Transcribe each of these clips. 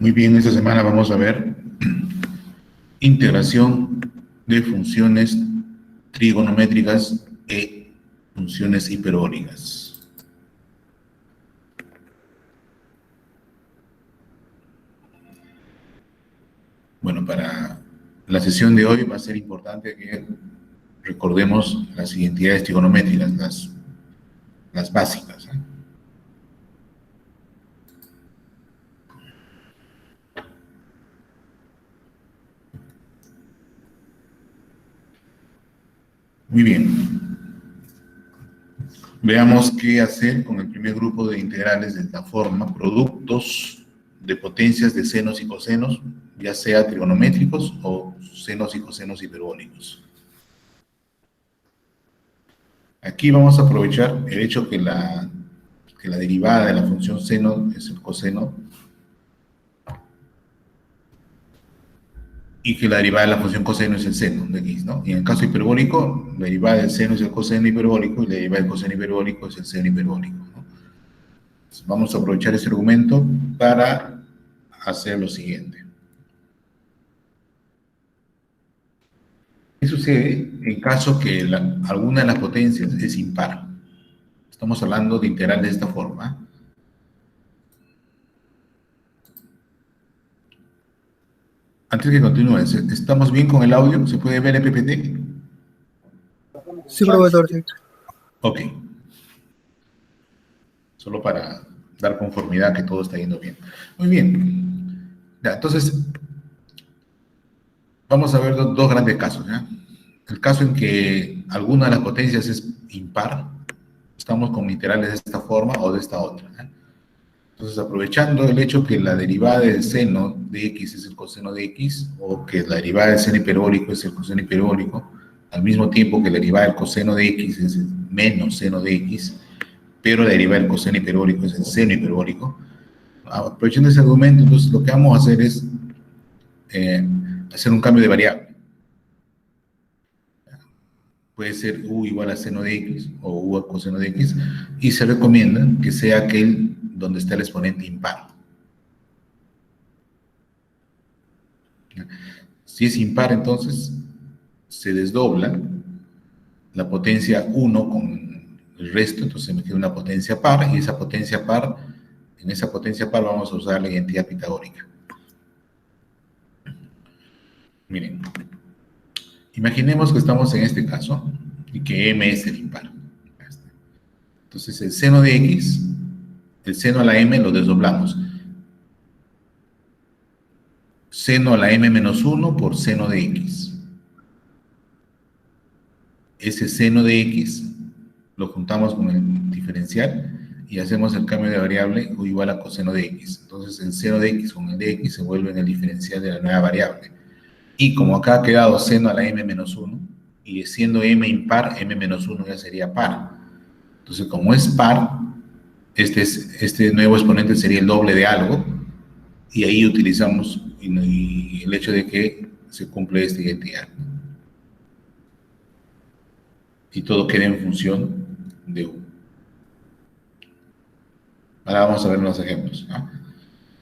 Muy bien, esta semana vamos a ver integración de funciones trigonométricas e funciones hiperbólicas. Bueno, para la sesión de hoy va a ser importante que recordemos las identidades trigonométricas, las básicas, ¿eh? Muy bien. Veamos qué hacer con el primer grupo de integrales de esta forma: productos de potencias de senos y cosenos, ya sea trigonométricos o senos y cosenos hiperbólicos. Aquí vamos a aprovechar el hecho que la derivada de la función seno es el coseno y que la derivada de la función coseno es el seno de x, ¿no? Y en el caso hiperbólico, la derivada del seno es el coseno hiperbólico y la derivada del coseno hiperbólico es el seno hiperbólico, ¿no? Entonces, vamos a aprovechar ese argumento para hacer lo siguiente. ¿Qué sucede en caso que alguna de las potencias es impar? Estamos hablando de integrales de esta forma. Antes que continúe, ¿estamos bien con el audio? ¿Se puede ver el PPT? Sí, profesor, sí. Ok. Solo para dar conformidad que todo está yendo bien. Muy bien. Ya, entonces, vamos a ver dos grandes casos, ¿ya? El caso en que alguna de las potencias es impar, estamos con integrales de esta forma o de esta otra, ¿ya? Entonces, aprovechando el hecho que la derivada del seno de x es el coseno de x, o que la derivada del seno hiperbólico es el coseno hiperbólico, al mismo tiempo que la derivada del coseno de x es el menos seno de x, pero la derivada del coseno hiperbólico es el seno hiperbólico. Aprovechando ese argumento, entonces lo que vamos a hacer es hacer un cambio de variable. Puede ser u igual a seno de x o u a coseno de x, y se recomienda que sea aquel donde está el exponente impar. Si es impar, entonces se desdobla la potencia 1 con el resto, entonces me queda una potencia par, y esa potencia par, en esa potencia par vamos a usar la identidad pitagórica. Miren, imaginemos que estamos en este caso y que m es el impar. Entonces el seno de x, el seno a la m lo desdoblamos. Seno a la m menos 1 por seno de x. Ese seno de x lo juntamos con el diferencial y hacemos el cambio de variable u igual a coseno de x. Entonces el seno de x con el de x se vuelve en el diferencial de la nueva variable. Y como acá ha quedado seno a la m menos 1, y siendo m impar, m menos 1 ya sería par. Entonces, como es par, este nuevo exponente sería el doble de algo, y ahí utilizamos y el hecho de que se cumple esta identidad. Y todo queda en función de u. Ahora vamos a ver unos ejemplos, ¿no?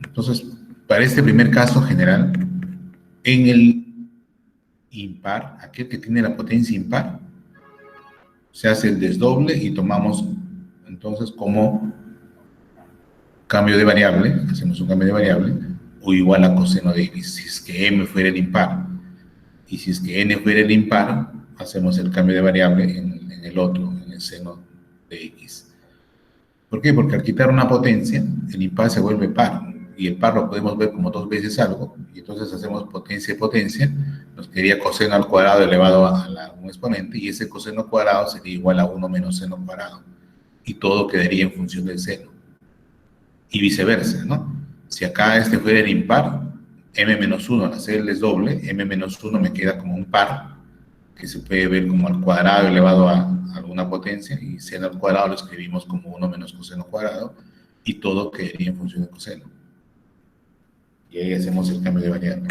Entonces, para este primer caso general, en el impar, aquel que tiene la potencia impar, se hace el desdoble y tomamos entonces como cambio de variable, hacemos un cambio de variable, u igual a coseno de x, si es que m fuera el impar, y si es que n fuera el impar, hacemos el cambio de variable en el otro, en el seno de x. ¿Por qué? Porque al quitar una potencia, el impar se vuelve par, y el par lo podemos ver como dos veces algo, y entonces hacemos potencia y potencia, nos quedaría coseno al cuadrado elevado a un exponente, y ese coseno cuadrado sería igual a 1 menos seno cuadrado, y todo quedaría en función del seno. Y viceversa, ¿no? Si acá este fuera el impar, m menos 1 al hacer el desdoble, m menos 1 me queda como un par, que se puede ver como al cuadrado elevado a alguna potencia, y seno al cuadrado lo escribimos como 1 menos coseno cuadrado, y todo quedaría en función del coseno. Y ahí hacemos el cambio de variable.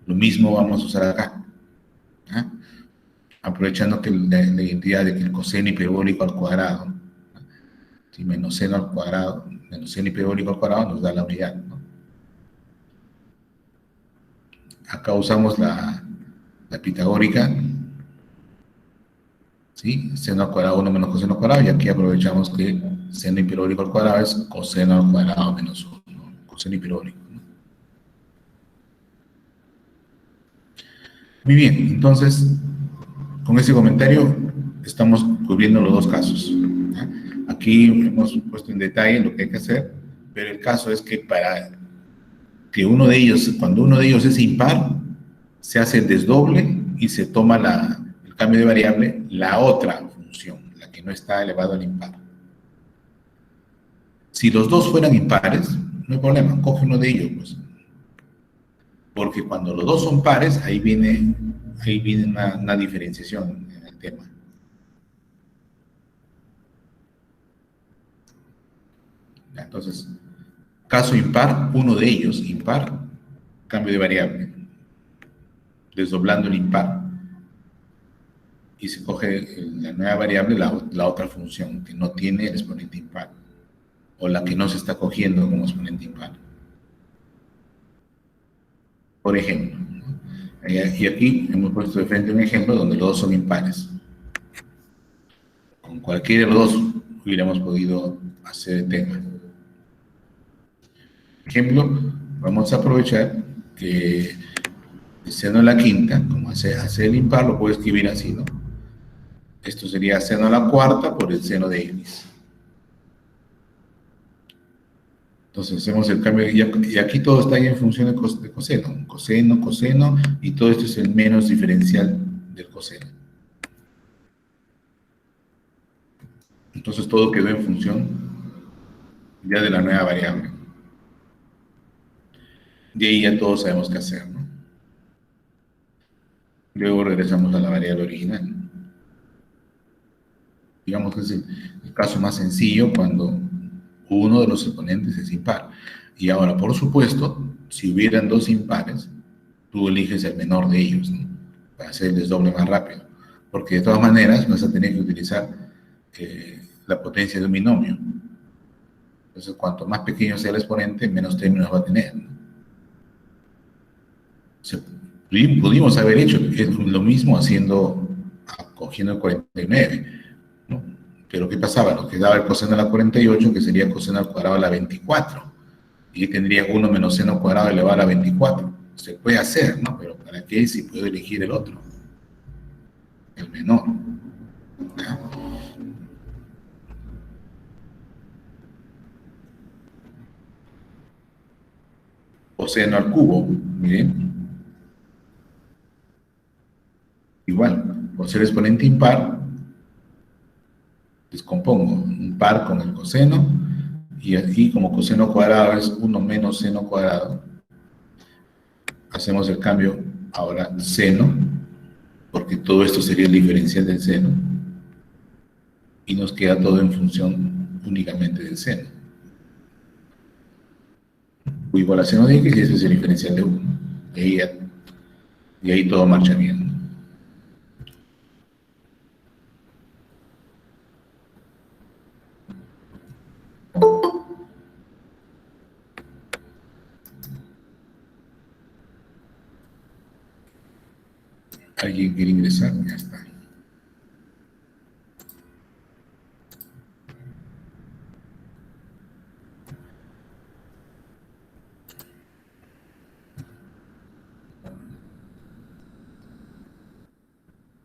Lo mismo vamos a usar acá, ¿eh? Aprovechando que la identidad de que el coseno hiperbólico al cuadrado, si menos seno al cuadrado, menos seno hiperbólico al cuadrado nos da la unidad, ¿no? Acá usamos la pitagórica, ¿sí? Seno al cuadrado 1 menos coseno al cuadrado, y aquí aprovechamos que seno hiperbólico al cuadrado es coseno al cuadrado menos 1, ¿no? Coseno hiperbólico, ¿no? Muy bien, entonces, con ese comentario estamos cubriendo los dos casos, ¿ya? Aquí hemos puesto en detalle lo que hay que hacer, pero el caso es que para que uno de ellos, cuando uno de ellos es impar, se hace el desdoble y se toma el cambio de variable, la otra función, la que no está elevado al impar. Si los dos fueran impares, no hay problema, coge uno de ellos, pues. Porque cuando los dos son pares, ahí viene una diferenciación en el tema. Entonces, caso impar, uno de ellos, impar, cambio de variable, desdoblando el impar, y se coge la nueva variable, la otra función, que no tiene el exponente impar, o la que no se está cogiendo como exponente impar. Por ejemplo, ¿no? Y aquí hemos puesto de frente un ejemplo donde los dos son impares. Con cualquiera de los dos hubiéramos podido hacer el tema. Ejemplo, vamos a aprovechar que el seno a la quinta, como hace el impar, lo puedo escribir así, ¿no? Esto sería seno a la cuarta por el seno de x. Entonces hacemos el cambio, y aquí todo está ahí en función de coseno. Coseno, coseno, y todo esto es el menos diferencial del coseno. Entonces todo quedó en función ya de la nueva variable. De ahí ya todos sabemos qué hacer, ¿no? Luego regresamos a la variable original. Digamos que es el caso más sencillo cuando uno de los exponentes es impar. Y ahora, por supuesto, si hubieran dos impares, tú eliges el menor de ellos, ¿no? Para hacer el desdoble más rápido. Porque de todas maneras vas a tener que utilizar la potencia de un binomio. Entonces, cuanto más pequeño sea el exponente, menos términos va a tener, ¿no? Pudimos haber hecho lo mismo cogiendo el 49, ¿no? Pero ¿qué pasaba? Nos quedaba el coseno a la 48, que sería coseno al cuadrado a la 24. Y ahí tendría 1 menos seno cuadrado elevado a la 24. Se puede hacer, ¿no? Pero ¿para qué si puedo elegir el otro? El menor. ¿Ya? Coseno al cubo, miren. Igual, por ser exponente impar, descompongo un par con el coseno, y aquí como coseno cuadrado es 1 menos seno cuadrado, hacemos el cambio ahora seno, porque todo esto sería el diferencial del seno, y nos queda todo en función únicamente del seno. U igual a seno de x, y ese es el diferencial de 1. Y ahí todo marcha bien. ¿Alguien quiere ingresar? Ya está.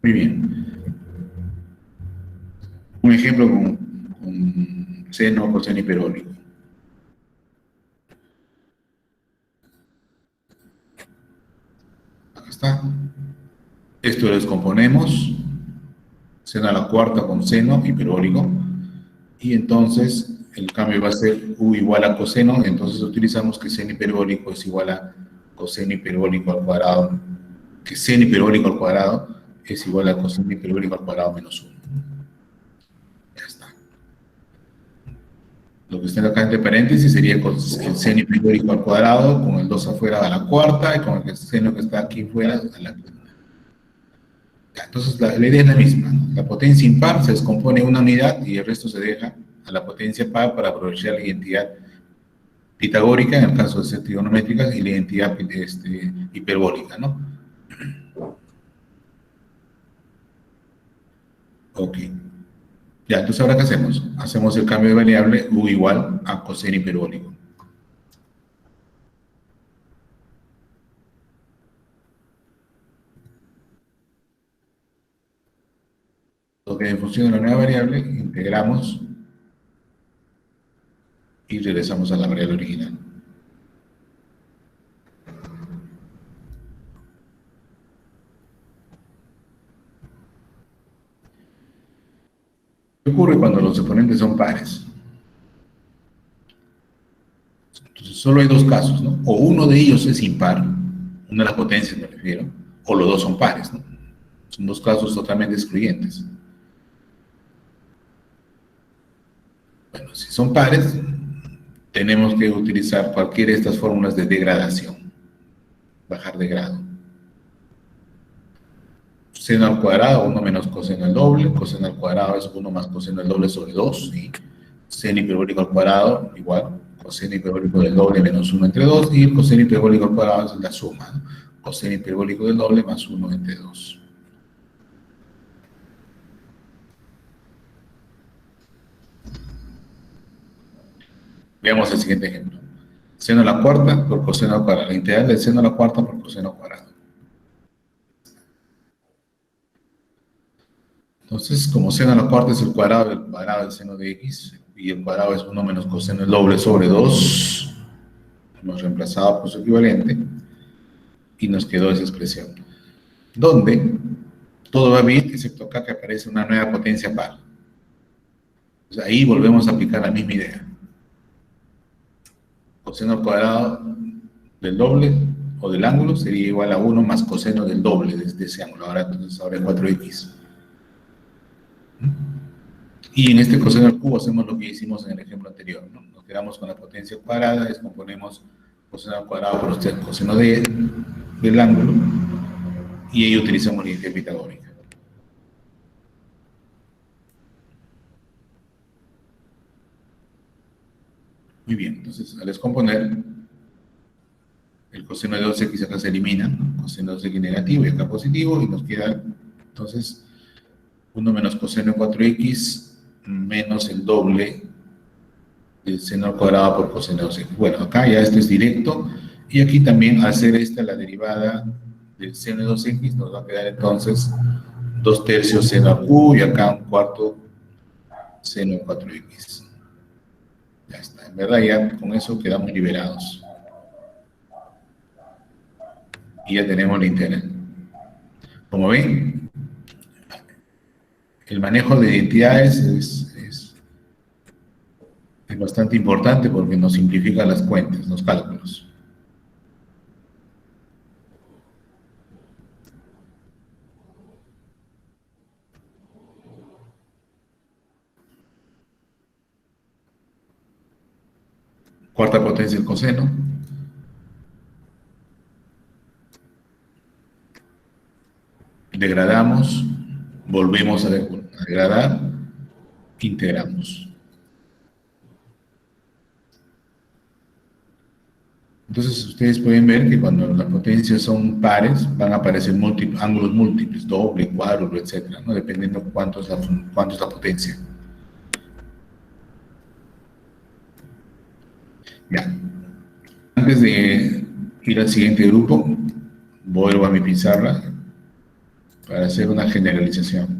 Muy bien. Un ejemplo con seno, coseno hiperbólico. Acá está. Esto lo descomponemos. Seno a la cuarta con seno hiperbólico. Y entonces el cambio va a ser u igual a coseno. Entonces utilizamos que seno hiperbólico es igual a coseno hiperbólico al cuadrado. Que seno hiperbólico al cuadrado es igual a coseno hiperbólico al cuadrado menos 1. Ya está. Lo que está acá entre paréntesis sería el seno hiperbólico al cuadrado con el 2 afuera a la cuarta y con el seno que está aquí fuera a la quinta. Entonces la idea es la misma, ¿no? La potencia impar se descompone en una unidad y el resto se deja a la potencia par para aprovechar la identidad pitagórica en el caso de ser trigonométricas y la identidad hiperbólica, ¿no? Ok. Ya, entonces ahora ¿qué hacemos? Hacemos el cambio de variable u igual a coseno hiperbólico. Lo que en función de la nueva variable integramos y regresamos a la variable original. ¿Qué ocurre cuando los exponentes son pares? Entonces solo hay dos casos, ¿no? O uno de ellos es impar, una de las potencias me refiero, o los dos son pares, ¿no? Son dos casos totalmente excluyentes. Bueno, si son pares, tenemos que utilizar cualquiera de estas fórmulas de degradación, bajar de grado. Seno al cuadrado, 1 menos coseno al doble, coseno al cuadrado es 1 más coseno al doble sobre 2, ¿sí? Seno hiperbólico al cuadrado, igual, coseno hiperbólico del doble menos 1 entre 2, y el coseno hiperbólico al cuadrado es la suma, ¿no? Coseno hiperbólico del doble más 1 entre 2. Veamos el siguiente ejemplo. Seno a la cuarta por coseno al cuadrado. La integral del seno a la cuarta por coseno al cuadrado. Entonces, como seno a la cuarta es el cuadrado del seno de x, y el cuadrado es 1 menos coseno del doble sobre 2, hemos reemplazado por su equivalente, y nos quedó esa expresión. Donde todo va bien, excepto acá que aparece una nueva potencia par. Entonces, ahí volvemos a aplicar la misma idea. Coseno al cuadrado del doble o del ángulo sería igual a 1 más coseno del doble de ese ángulo. Entonces ahora es 4x. Y en este coseno al cubo hacemos lo que hicimos en el ejemplo anterior, ¿no? Nos quedamos con la potencia cuadrada, descomponemos coseno al cuadrado por coseno del ángulo, y ahí utilizamos la identidad pitagórica. Muy bien, entonces al descomponer, el coseno de 2x acá se elimina, ¿no? Coseno de 2x negativo y acá positivo, y nos queda entonces 1 menos coseno de 4x menos el doble del seno al cuadrado por coseno de 2x. Bueno, acá ya esto es directo, y aquí también al hacer esta la derivada del seno de 2x nos va a quedar entonces 2 tercios seno al cubo y acá un cuarto seno de 4x. Ya está, en verdad ya con eso quedamos liberados. Y ya tenemos la integral. Como ven, el manejo de identidades es bastante importante porque nos simplifica las cuentas, los cálculos. Cuarta potencia del coseno. Degradamos, volvemos a degradar, integramos. Entonces ustedes pueden ver que cuando las potencias son pares van a aparecer ángulos múltiples, doble, cuádruple, etcétera, ¿no? Dependiendo cuánto es la potencia. Ya. Antes de ir al siguiente grupo, vuelvo a mi pizarra para hacer una generalización.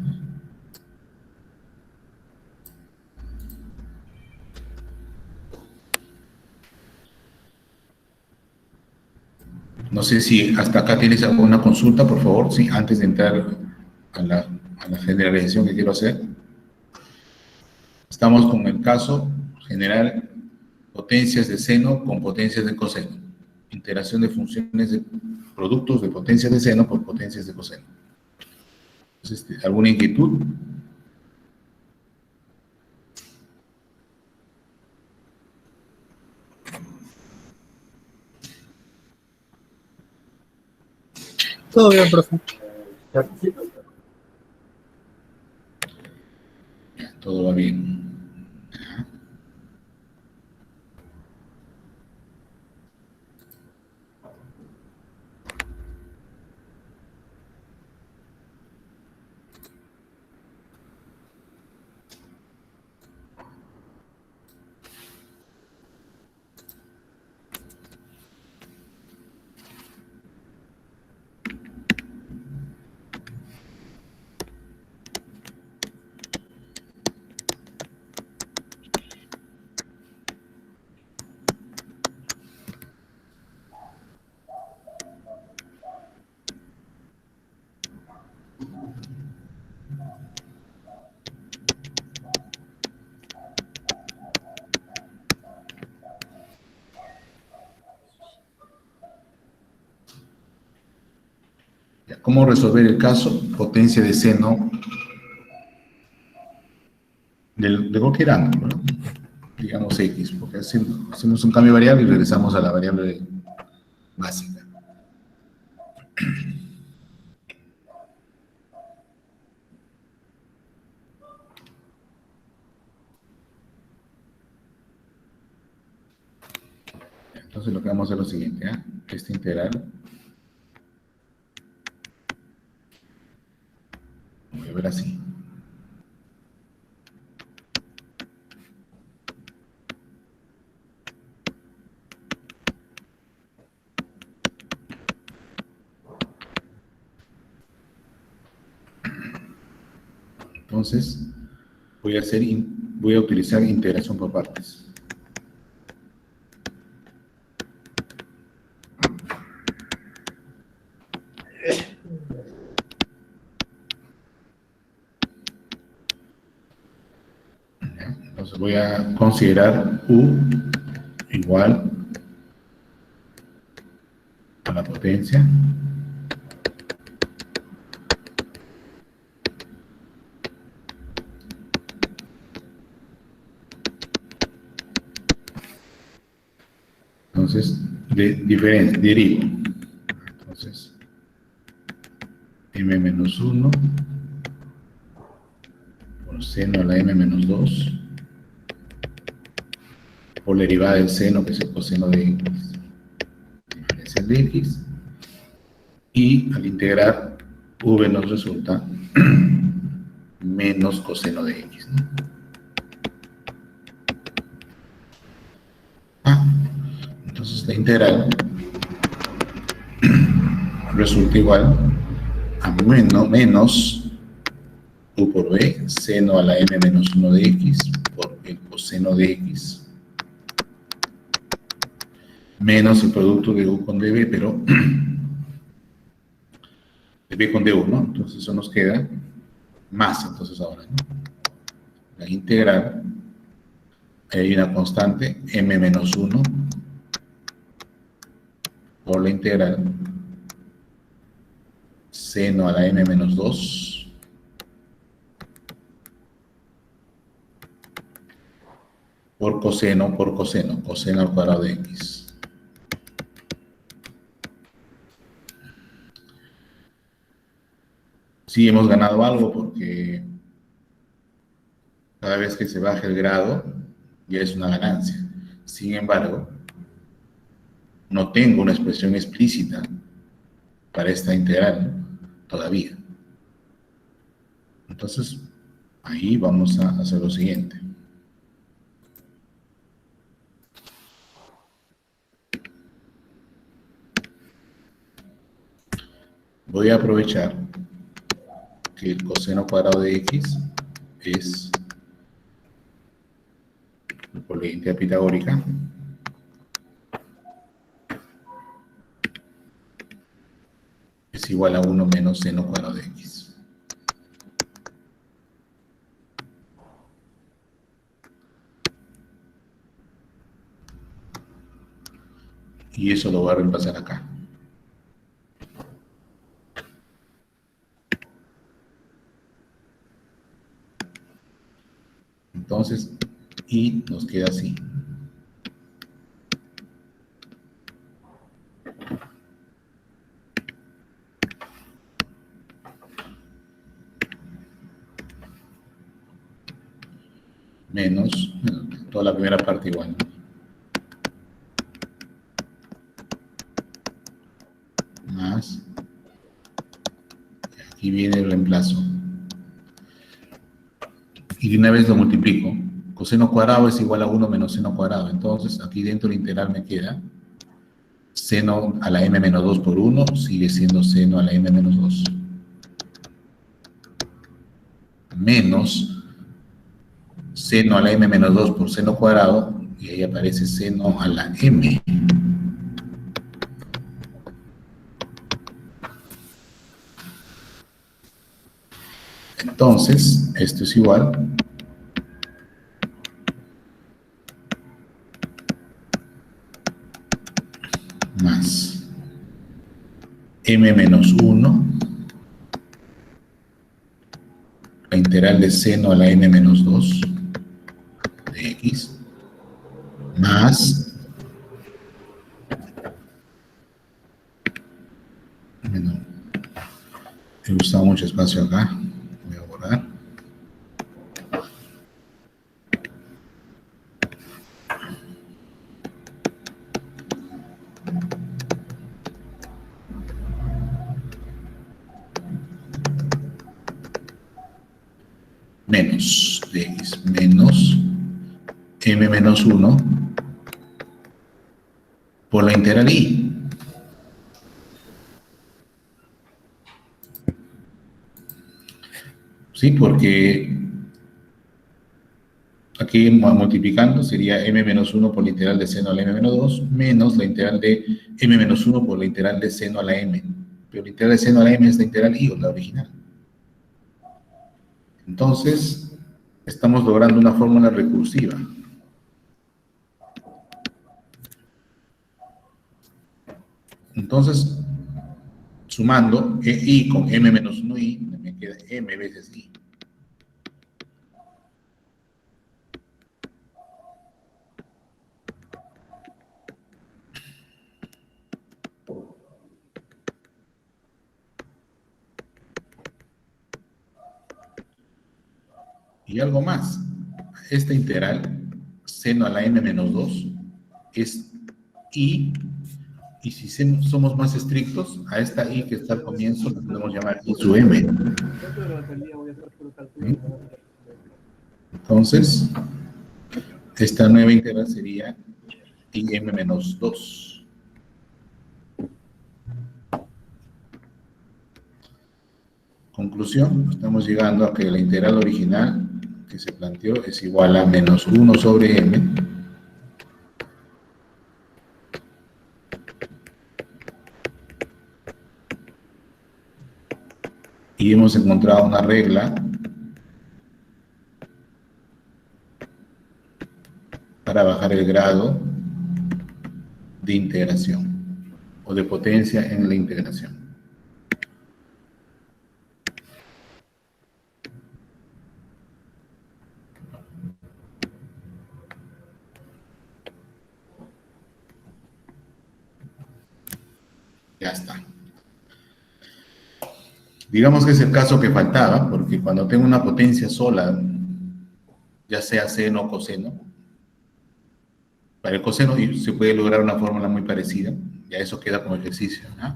No sé si hasta acá tienes alguna consulta, por favor, sí, antes de entrar a la generalización que quiero hacer. Estamos con el caso general, potencias de seno con potencias de coseno. Integración de funciones de productos de potencias de seno por potencias de coseno. Entonces, ¿alguna inquietud? Todo bien, profe. Ya, todo va bien. ¿Cómo resolver el caso? Potencia de seno de cualquier ángulo, ¿no? Digamos X, porque hacemos un cambio de variable y regresamos a la variable básica. Entonces lo que vamos a hacer es lo siguiente, ¿eh? Esta integral, voy a ver así. Entonces, voy a utilizar integración por partes. Entonces voy a considerar U igual a la potencia entonces derivo. Entonces, m menos 1 por seno a la m menos 2 por la derivada del seno, que es el coseno de x, diferencial de x, y al integrar v nos resulta menos coseno de x, ¿no? Entonces la integral resulta igual a menos u por b, seno a la m menos 1 de x por el coseno de x, menos el producto de u con db, pero de b con du, ¿no? Entonces eso nos queda más, entonces ahora, ¿no? La integral, hay una constante, m menos 1, por la integral, seno a la m menos 2, por coseno, coseno al cuadrado de x. Sí hemos ganado algo porque cada vez que se baja el grado ya es una ganancia. Sin embargo, no tengo una expresión explícita para esta integral todavía. Entonces, ahí vamos a hacer lo siguiente. Voy a aprovechar que el coseno cuadrado de x es, por la identidad pitagórica, es igual a 1 menos seno cuadrado de x. Y eso lo voy a reemplazar acá. Entonces, y nos queda así. Menos, bueno, toda la primera parte igual, ¿no? Más, aquí viene el reemplazo. Y de una vez lo multiplico. Coseno cuadrado es igual a 1 menos seno cuadrado. Entonces, aquí dentro del integral me queda seno a la m menos 2 por 1, sigue siendo seno a la m menos 2. Menos seno a la m menos 2 por seno cuadrado, y ahí aparece seno a la m. Entonces, esto es igual más m menos 1 integral de seno a la m menos 2 de x más, bueno, he usado mucho espacio acá, voy a borrar, menos de x menos m menos 1 por la integral y. Sí, porque aquí multiplicando sería m menos 1 por la integral de seno a la m menos 2 menos la integral de m menos 1 por la integral de seno a la m. Pero la integral de seno a la m es la integral y o la original. Entonces, estamos logrando una fórmula recursiva. Entonces, sumando i con m menos 1i, me queda m veces i. Y algo más, esta integral, seno a la m menos 2, es i, y si somos más estrictos, a esta i que está al comienzo, la podemos llamar i sub m. ¿Sí? Entonces, esta nueva integral sería i m menos 2. Conclusión, estamos llegando a que la integral original que se planteó es igual a menos 1 sobre m y hemos encontrado una regla para bajar el grado de integración o de potencia en la integración. Ya está. Digamos que es el caso que faltaba, porque cuando tengo una potencia sola, ya sea seno o coseno, para el coseno se puede lograr una fórmula muy parecida, ya eso queda como ejercicio, ¿no?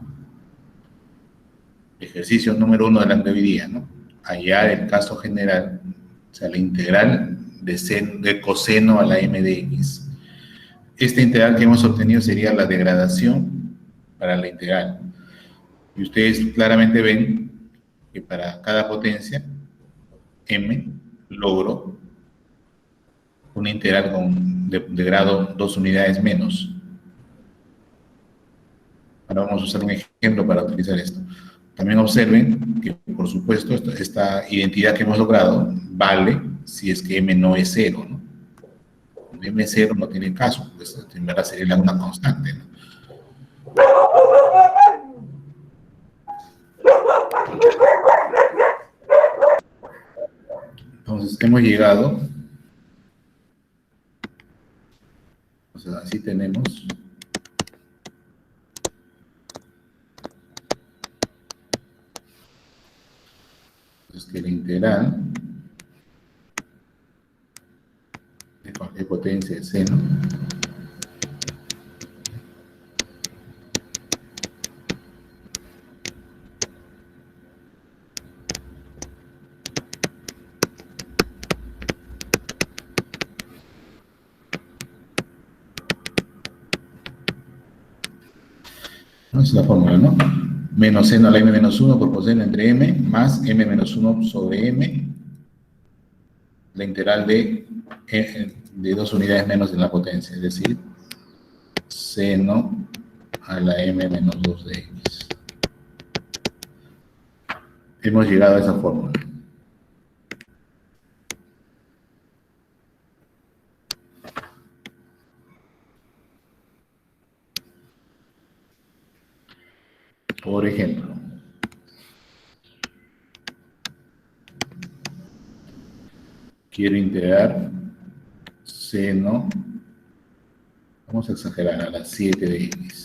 Ejercicio número 1 de la teoría, ¿no? Hallar el caso general, o sea, la integral de coseno a la m de x. Esta integral que hemos obtenido sería la degradación para la integral. Y ustedes claramente ven que para cada potencia, m, logro una integral de grado 2 unidades menos. Ahora vamos a usar un ejemplo para utilizar esto. También observen que, por supuesto, esta identidad que hemos logrado vale si es que m no es cero, ¿no? Cuando m es cero no tiene caso, pues en verdad sería una constante, ¿no? Entonces, hemos llegado, o sea, así tenemos pues, que la integral de cualquier potencia de seno ¿no? Es la fórmula, ¿no? Menos seno a la m menos 1 por coseno entre m más m menos 1 sobre m, la integral de 2 unidades menos en la potencia, es decir, seno a la m menos 2 de x. Hemos llegado a esa fórmula. Por ejemplo, quiero integrar seno, vamos a exagerar, a la 7 de x.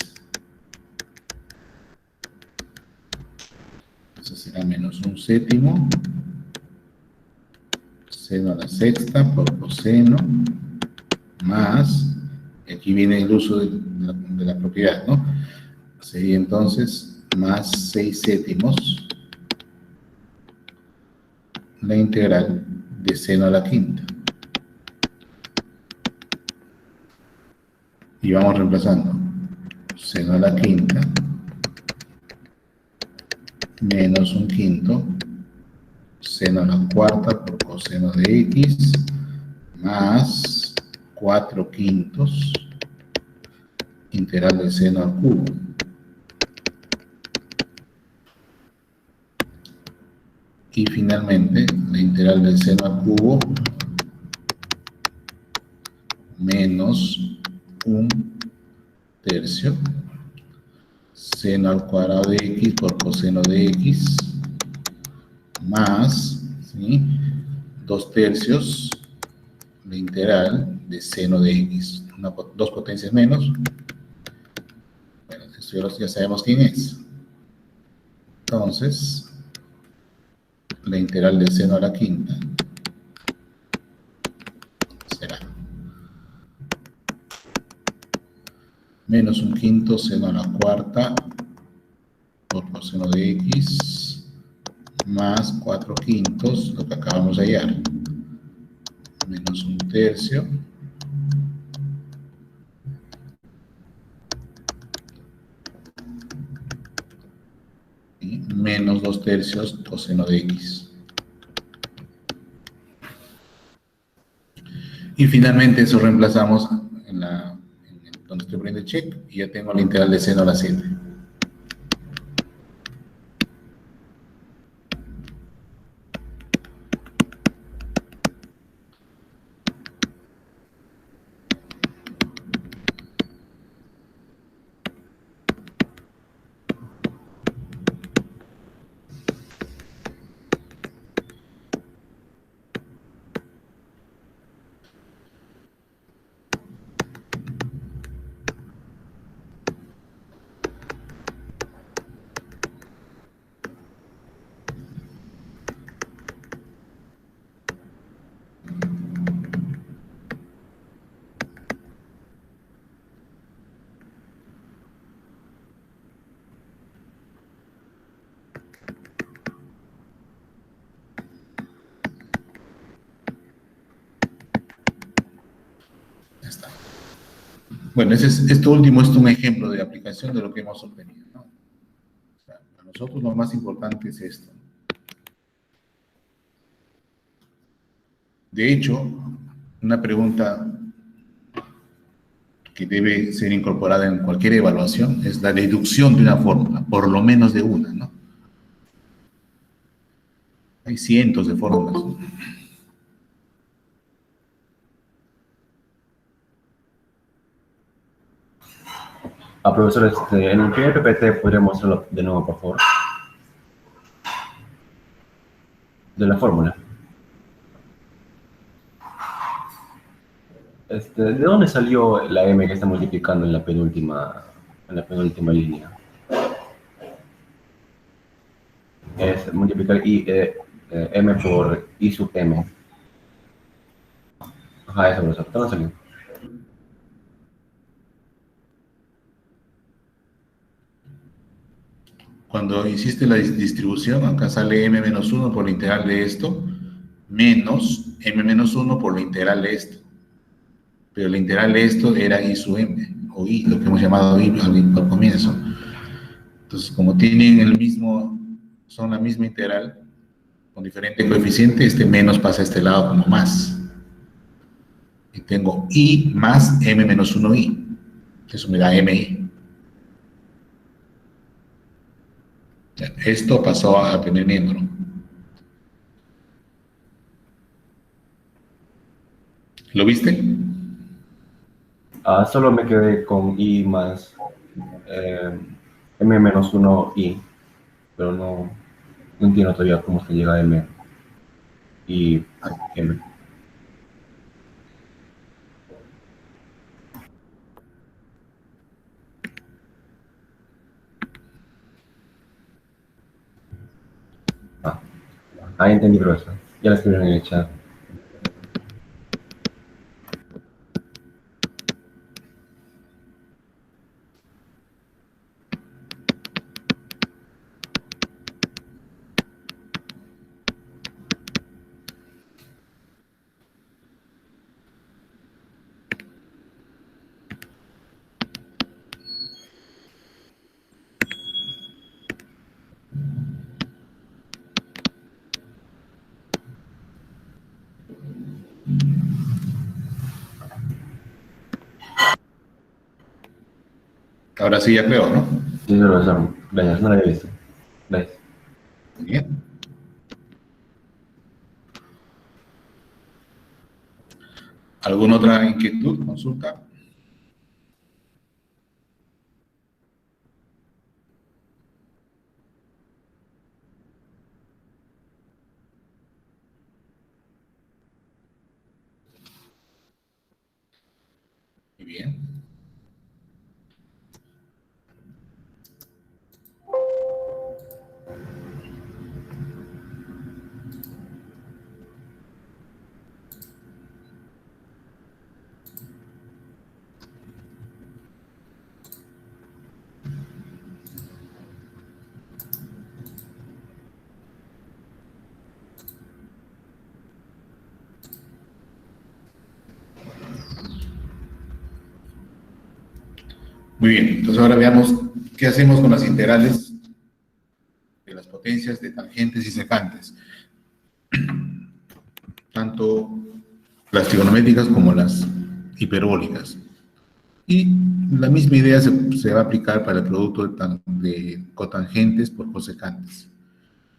Eso será menos un séptimo, seno a la sexta por coseno, más, y aquí viene el uso de la propiedad, ¿no? Sería entonces más 6 séptimos la integral de seno a la quinta. Y vamos reemplazando seno a la quinta menos un quinto seno a la cuarta por coseno de x más 4 quintos integral de seno al cubo. Y finalmente la integral del seno al cubo menos un tercio seno al cuadrado de x por coseno de x más, ¿sí?, 2 tercios la integral de seno de x. Dos potencias menos. Bueno, esto ya sabemos quién es. Entonces, la integral de seno a la quinta será menos un quinto seno a la cuarta por coseno de x más 4 quintos, lo que acabamos de hallar, menos un tercio y menos 2 tercios coseno de x. Y finalmente eso reemplazamos donde estoy poniendo el check y ya tengo la integral de seno a la 7. Bueno, esto último es un ejemplo de aplicación de lo que hemos obtenido, ¿no? O sea, para nosotros lo más importante es esto. De hecho, una pregunta que debe ser incorporada en cualquier evaluación es la deducción de una fórmula, por lo menos de una, ¿no? Hay cientos de fórmulas, ¿no? Profesor, en el primer PPT, ¿podría mostrarlo de nuevo, por favor? De la fórmula. ¿De dónde salió la m que está multiplicando en la penúltima línea? Es multiplicar m por i sub m. Ajá, eso, profesor. ¿Dónde salió? Cuando hiciste la distribución, acá sale m-1 por la integral de esto, menos m-1 por la integral de esto. Pero la integral de esto era i sub m, o i, lo que hemos llamado i al comienzo. Entonces, como tienen son la misma integral, con diferente coeficiente, este menos pasa a este lado como más. Y tengo i más m-1i. Eso me da mi. Esto pasó al primer miembro. ¿Lo viste? Solo me quedé con i más m-1i, pero no entiendo todavía cómo se llega a m y m. Ya entendí, profesor. Ya la escribieron en el chat. Ahora sí ya creo, ¿no? Sí, profesor. Gracias, no la había visto. Gracias. Muy bien. ¿Alguna otra inquietud, consulta? Muy bien. Muy bien, entonces ahora veamos qué hacemos con las integrales de las potencias de tangentes y secantes, tanto las trigonométricas como las hiperbólicas. Y la misma idea se va a aplicar para el producto de cotangentes por cosecantes.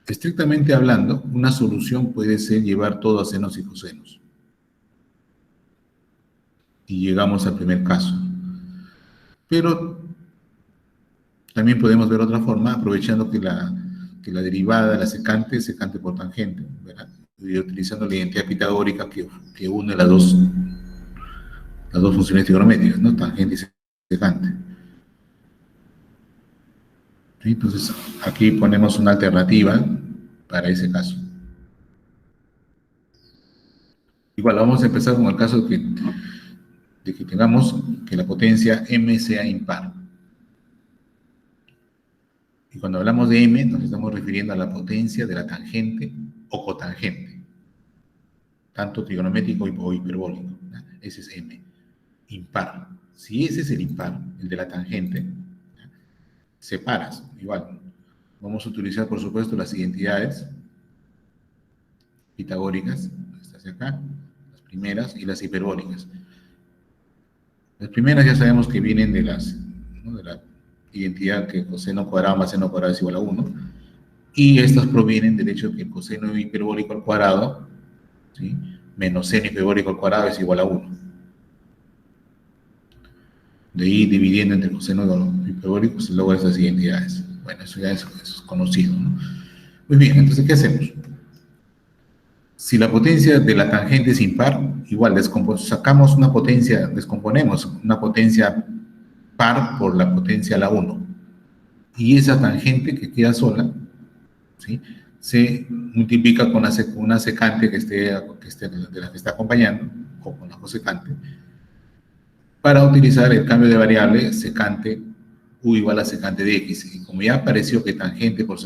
Estrictamente hablando, una solución puede ser llevar todo a senos y cosenos. Y llegamos al primer caso. Pero también podemos ver otra forma, aprovechando que la derivada de la secante es secante por tangente, ¿verdad? Y utilizando la identidad pitagórica que une las dos funciones trigonométricas, ¿no? Tangente y secante. ¿Sí? Entonces, aquí ponemos una alternativa para ese caso. Igual, vamos a empezar con el caso de que tengamos que la potencia m sea impar. Y cuando hablamos de m, nos estamos refiriendo a la potencia de la tangente o cotangente, tanto trigonométrico o hiperbólico, ¿no? Ese es m, impar. Si ese es el impar, el de la tangente, ¿no? Separas, igual. Vamos a utilizar, por supuesto, las identidades pitagóricas, estas de acá, las primeras, y las hiperbólicas. Las primeras ya sabemos que vienen ¿no? de la identidad que coseno cuadrado más seno cuadrado es igual a 1, y estas provienen del hecho de que el coseno hiperbólico al cuadrado, ¿sí? Menos seno hiperbólico al cuadrado es igual a 1. De ahí, dividiendo entre coseno hiperbólico, se logra esas identidades. Bueno, eso ya es conocido, ¿no? Muy bien, entonces, ¿qué hacemos? Si la potencia de la tangente es impar, igual sacamos una potencia, descomponemos una potencia par por la potencia a la 1. Y esa tangente que queda sola, ¿sí? Se multiplica con una secante que esté de la que está acompañando, o con la cosecante, para utilizar el cambio de variable secante u igual a secante de x. Y como ya apareció tangente por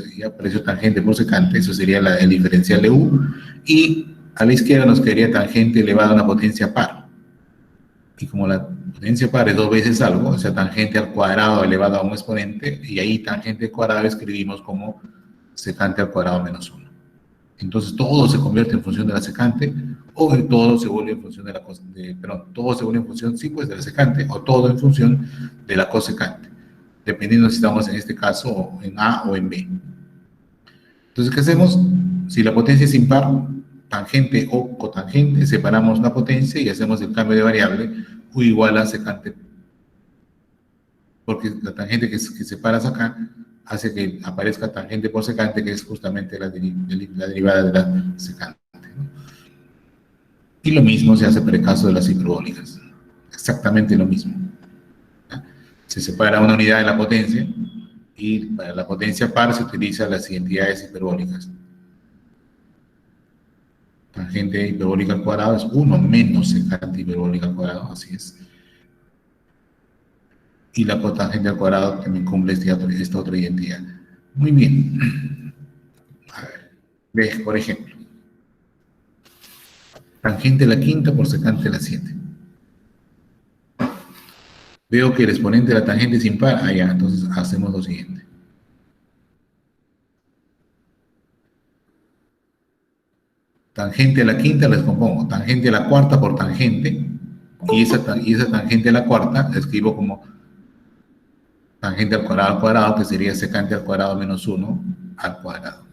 secante, eso sería el diferencial de u, y a la izquierda nos quedaría tangente elevada a una potencia par. Y como la potencia par es 2 veces algo, o sea, tangente al cuadrado elevado a un exponente, y ahí tangente al cuadrado escribimos como secante al cuadrado menos 1. Entonces todo se convierte en función de la secante, o todo se vuelve en función todo se vuelve en función, sí, pues de la secante, o todo en función de la cosecante, dependiendo si estamos en este caso en A o en B. Entonces, ¿qué hacemos? Si la potencia es impar, tangente o cotangente, separamos la potencia y hacemos el cambio de variable u igual a secante, porque la tangente que separas acá hace que aparezca tangente por secante, que es justamente la derivada de la secante, ¿no? Y lo mismo se hace para el caso de las hiperbólicas, exactamente lo mismo, ¿no? Se separa una unidad de la potencia y para la potencia par se utilizan las identidades hiperbólicas. Tangente hiperbólica al cuadrado es 1 menos secante hiperbólica al cuadrado, así es. Y la cotangente al cuadrado también cumple esta otra identidad. Muy bien. A ver, ve, por ejemplo, tangente a la quinta por secante a la 7. Veo que el exponente de la tangente es impar. Ah, ya, entonces hacemos lo siguiente. Tangente a la quinta la descompongo. Tangente a la cuarta por tangente. Y esa tangente a la cuarta la escribo como tangente al cuadrado, que sería secante al cuadrado menos 1 al cuadrado.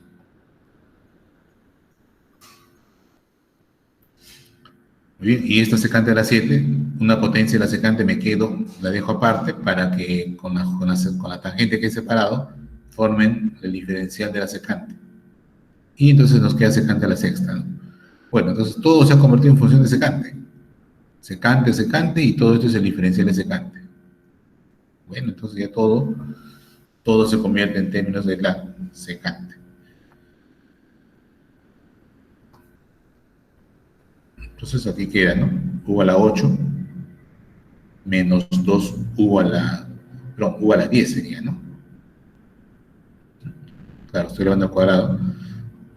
Muy bien, y esta secante a la 7, una potencia de la secante me quedo, la dejo aparte para que con la tangente que he separado formen el diferencial de la secante. Y entonces nos queda secante a la sexta, ¿no? Bueno, entonces todo se ha convertido en función de secante. Secante, secante, y todo esto es el diferencial de secante. Bueno, entonces ya todo se convierte en términos de la secante. Entonces aquí queda, ¿no? U a la 8 menos 2 U a la, perdón, U a la 10 sería, ¿no? Claro, estoy elevando al cuadrado.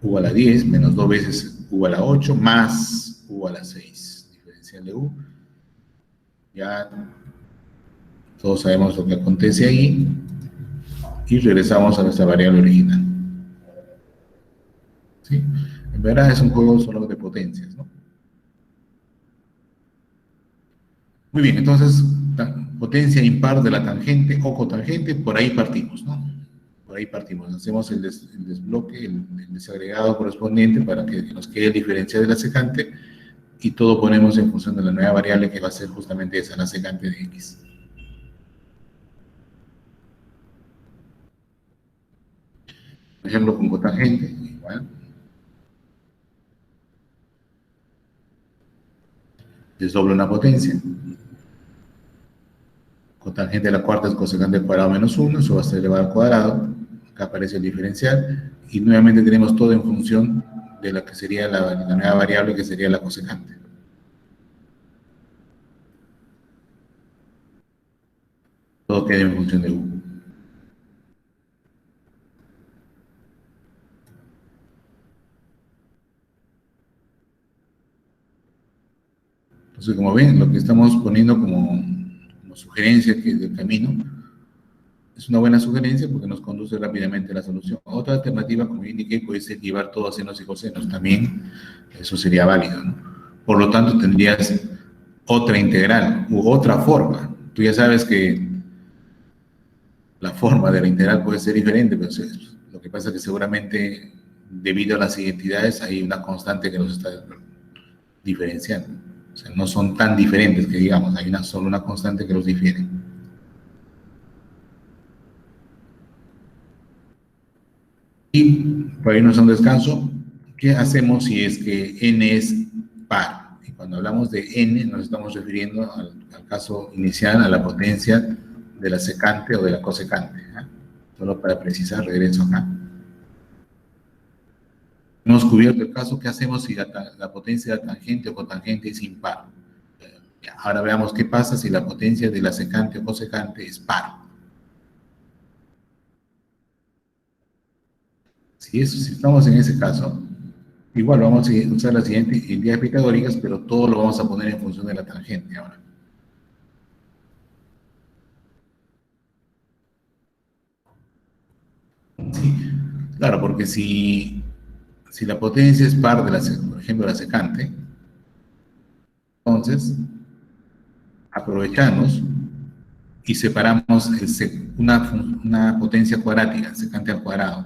U a la 10 menos 2 veces U a la 8 más U a la 6. Diferencial de U. Ya todos sabemos lo que acontece ahí. Y regresamos a nuestra variable original. ¿Sí? En verdad es un juego solo de potencias, ¿no? Muy bien, entonces, potencia impar de la tangente o cotangente, por ahí partimos, ¿no? Por ahí partimos. Hacemos el desbloque, el desagregado correspondiente para que nos quede el diferencial de la secante y todo ponemos en función de la nueva variable que va a ser justamente esa, la secante de x. Por ejemplo, con cotangente, igual. Desdoblo una potencia. Cotangente de la cuarta es cosecante al cuadrado menos 1, eso va a ser elevado al cuadrado. Acá aparece el diferencial. Y nuevamente tenemos todo en función de la que sería la nueva variable que sería la cosecante. Todo queda en función de u. Entonces, como ven, lo que estamos poniendo como sugerencia del camino es una buena sugerencia porque nos conduce rápidamente a la solución. Otra alternativa, como indiqué, puede ser llevar todo a senos y cosenos. También eso sería válido, ¿no? Por lo tanto, tendrías otra integral u otra forma. Tú ya sabes que la forma de la integral puede ser diferente, pero lo que pasa es que seguramente debido a las identidades hay una constante que nos está diferenciando. O sea, no son tan diferentes que digamos, hay solo una constante que los difiere. Y para irnos a un descanso, ¿qué hacemos si es que n es par? Y cuando hablamos de n nos estamos refiriendo al caso inicial, a la potencia de la secante o de la cosecante, ¿eh? Solo para precisar, regreso acá. Hemos cubierto el caso, ¿qué hacemos si la potencia de la tangente o cotangente es impar? Ahora veamos qué pasa si la potencia de la secante o cosecante es par. Si estamos en ese caso, igual vamos a usar las siguientes identidades pitagóricas, pero todo lo vamos a poner en función de la tangente ahora. Sí, claro, porque si la potencia es par de por ejemplo, la secante, entonces aprovechamos y separamos una potencia cuadrática, secante al cuadrado.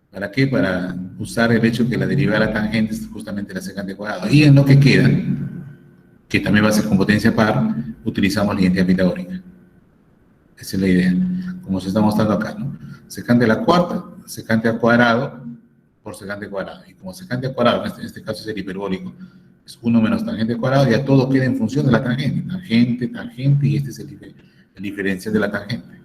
¿Para qué? Para usar el hecho que la derivada de la tangente es justamente la secante al cuadrado. Y en lo que queda, que también va a ser con potencia par, utilizamos la identidad pitagórica. Esa es la idea, como se está mostrando acá, ¿no? Secante a la cuarta, secante al cuadrado, por secante cuadrado. Y como secante al cuadrado, en este caso es el hiperbólico, es 1 menos tangente al cuadrado, ya todo queda en función de la tangente. Tangente, tangente, y este es el diferencial de la tangente.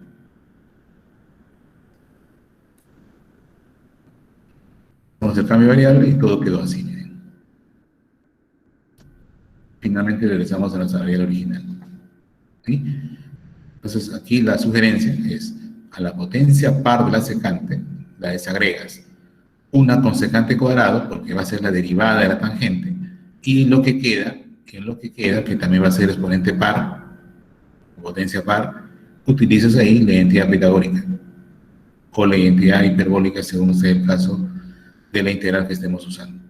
Hacemos el cambio de variable y todo quedó así, miren. finalmente regresamos a nuestra variable original. ¿Sí? Entonces, aquí la sugerencia es, a la potencia par de la secante, la desagregas una con secante cuadrado, porque va a ser la derivada de la tangente, y que también va a ser exponente par, potencia par, utilizas ahí la identidad pitagórica, o la identidad hiperbólica, según sea el caso de la integral que estemos usando.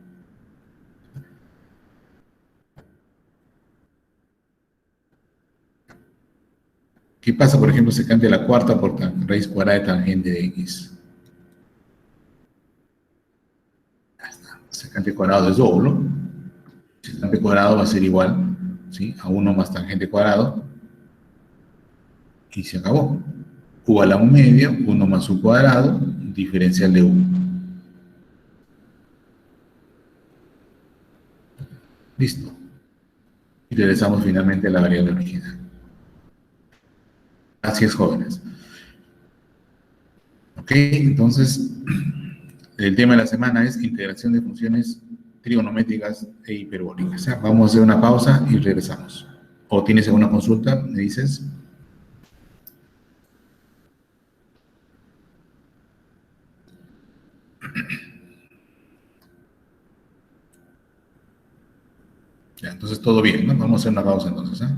¿Qué pasa, por ejemplo, secante a la cuarta por raíz cuadrada de tangente de x? Ya está. Secante cuadrado es doble. Secante cuadrado va a ser igual, ¿sí?, a 1 más tangente cuadrado, y se acabó. U a la 1 media, 1 más u cuadrado, diferencial de u. Listo. Y regresamos finalmente a la variable original. Así es, jóvenes. Ok, entonces, el tema de la semana es integración de funciones trigonométricas e hiperbólicas. Vamos a hacer una pausa y regresamos. ¿O tienes alguna consulta? ¿Me dices? Ya, entonces todo bien, ¿no? Vamos a hacer una pausa entonces, ¿eh?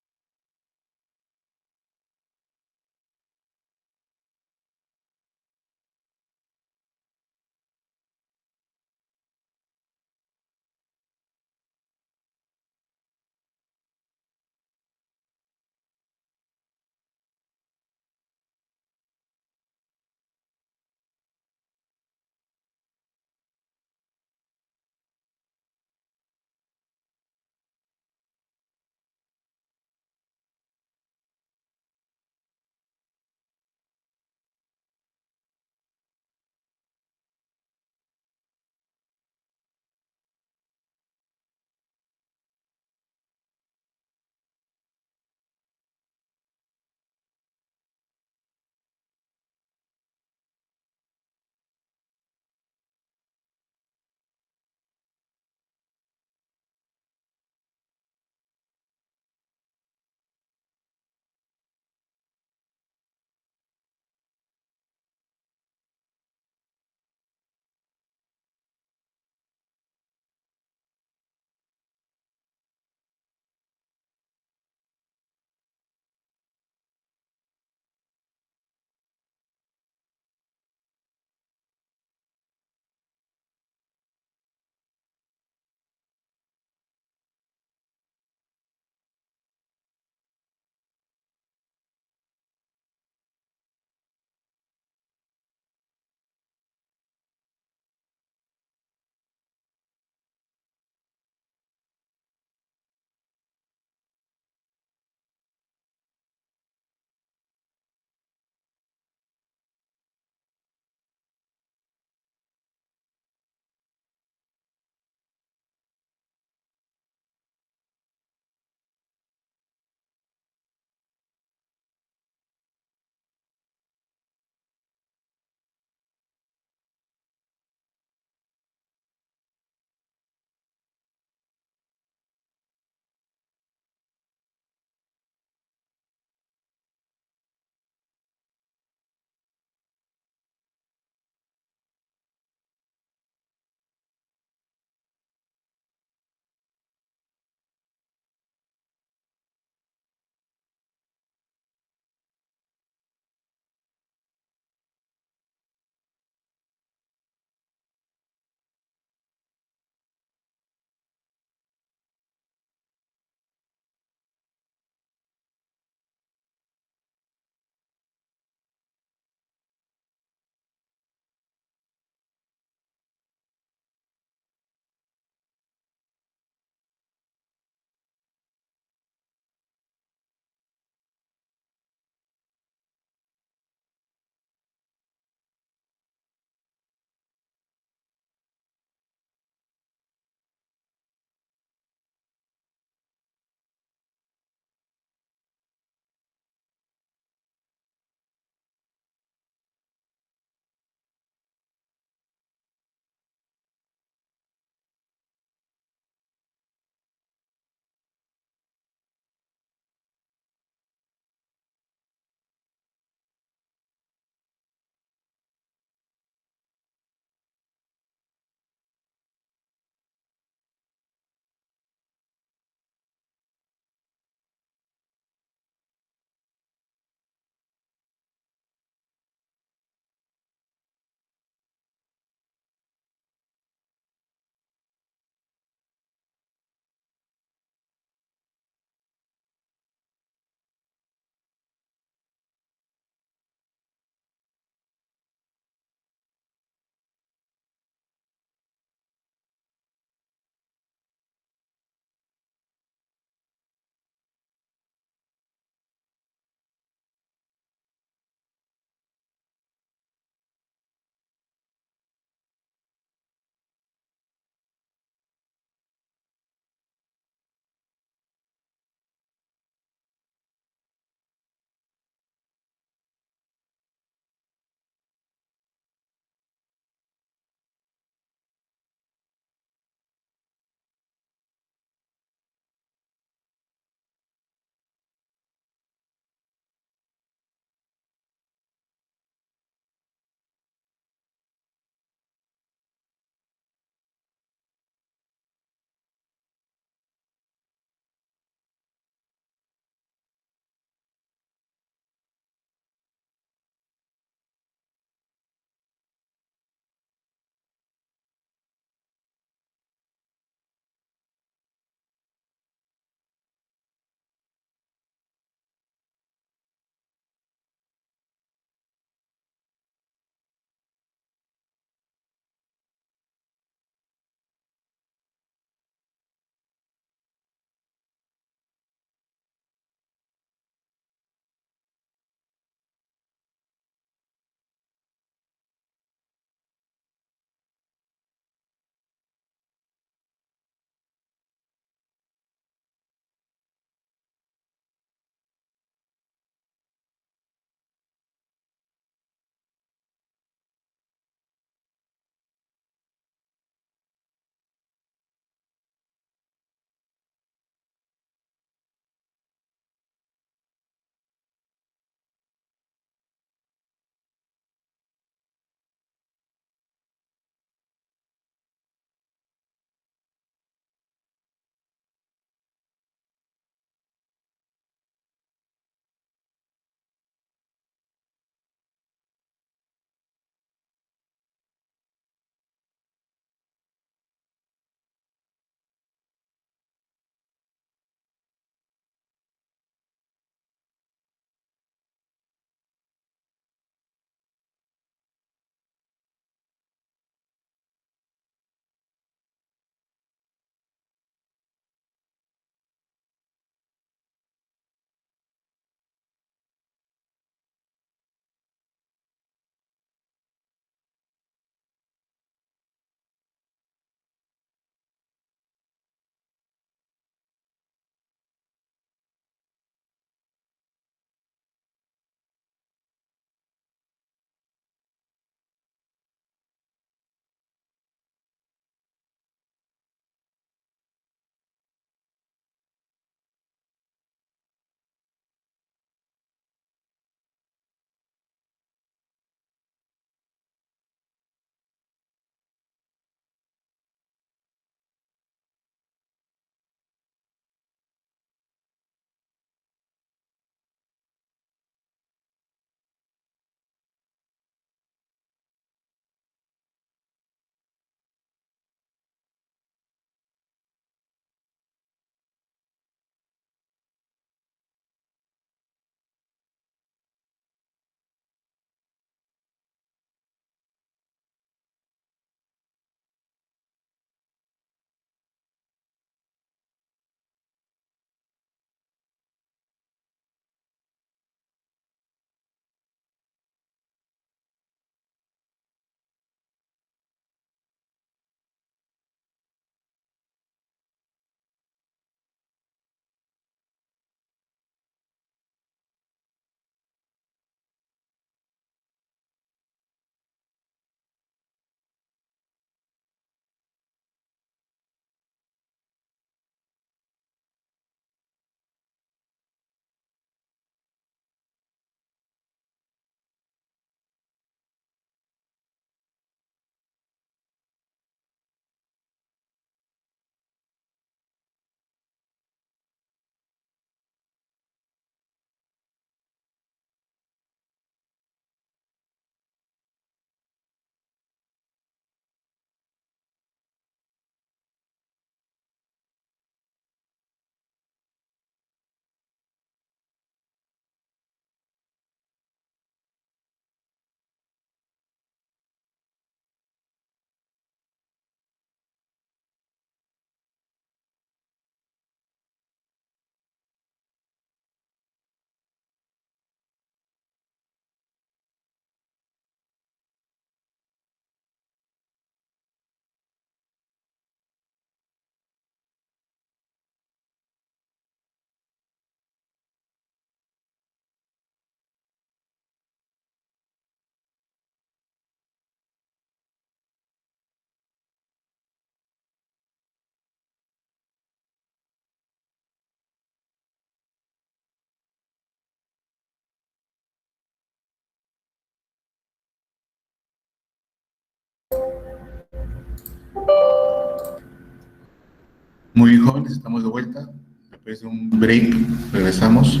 Muy bien, jóvenes, estamos de vuelta. Después de un break, regresamos.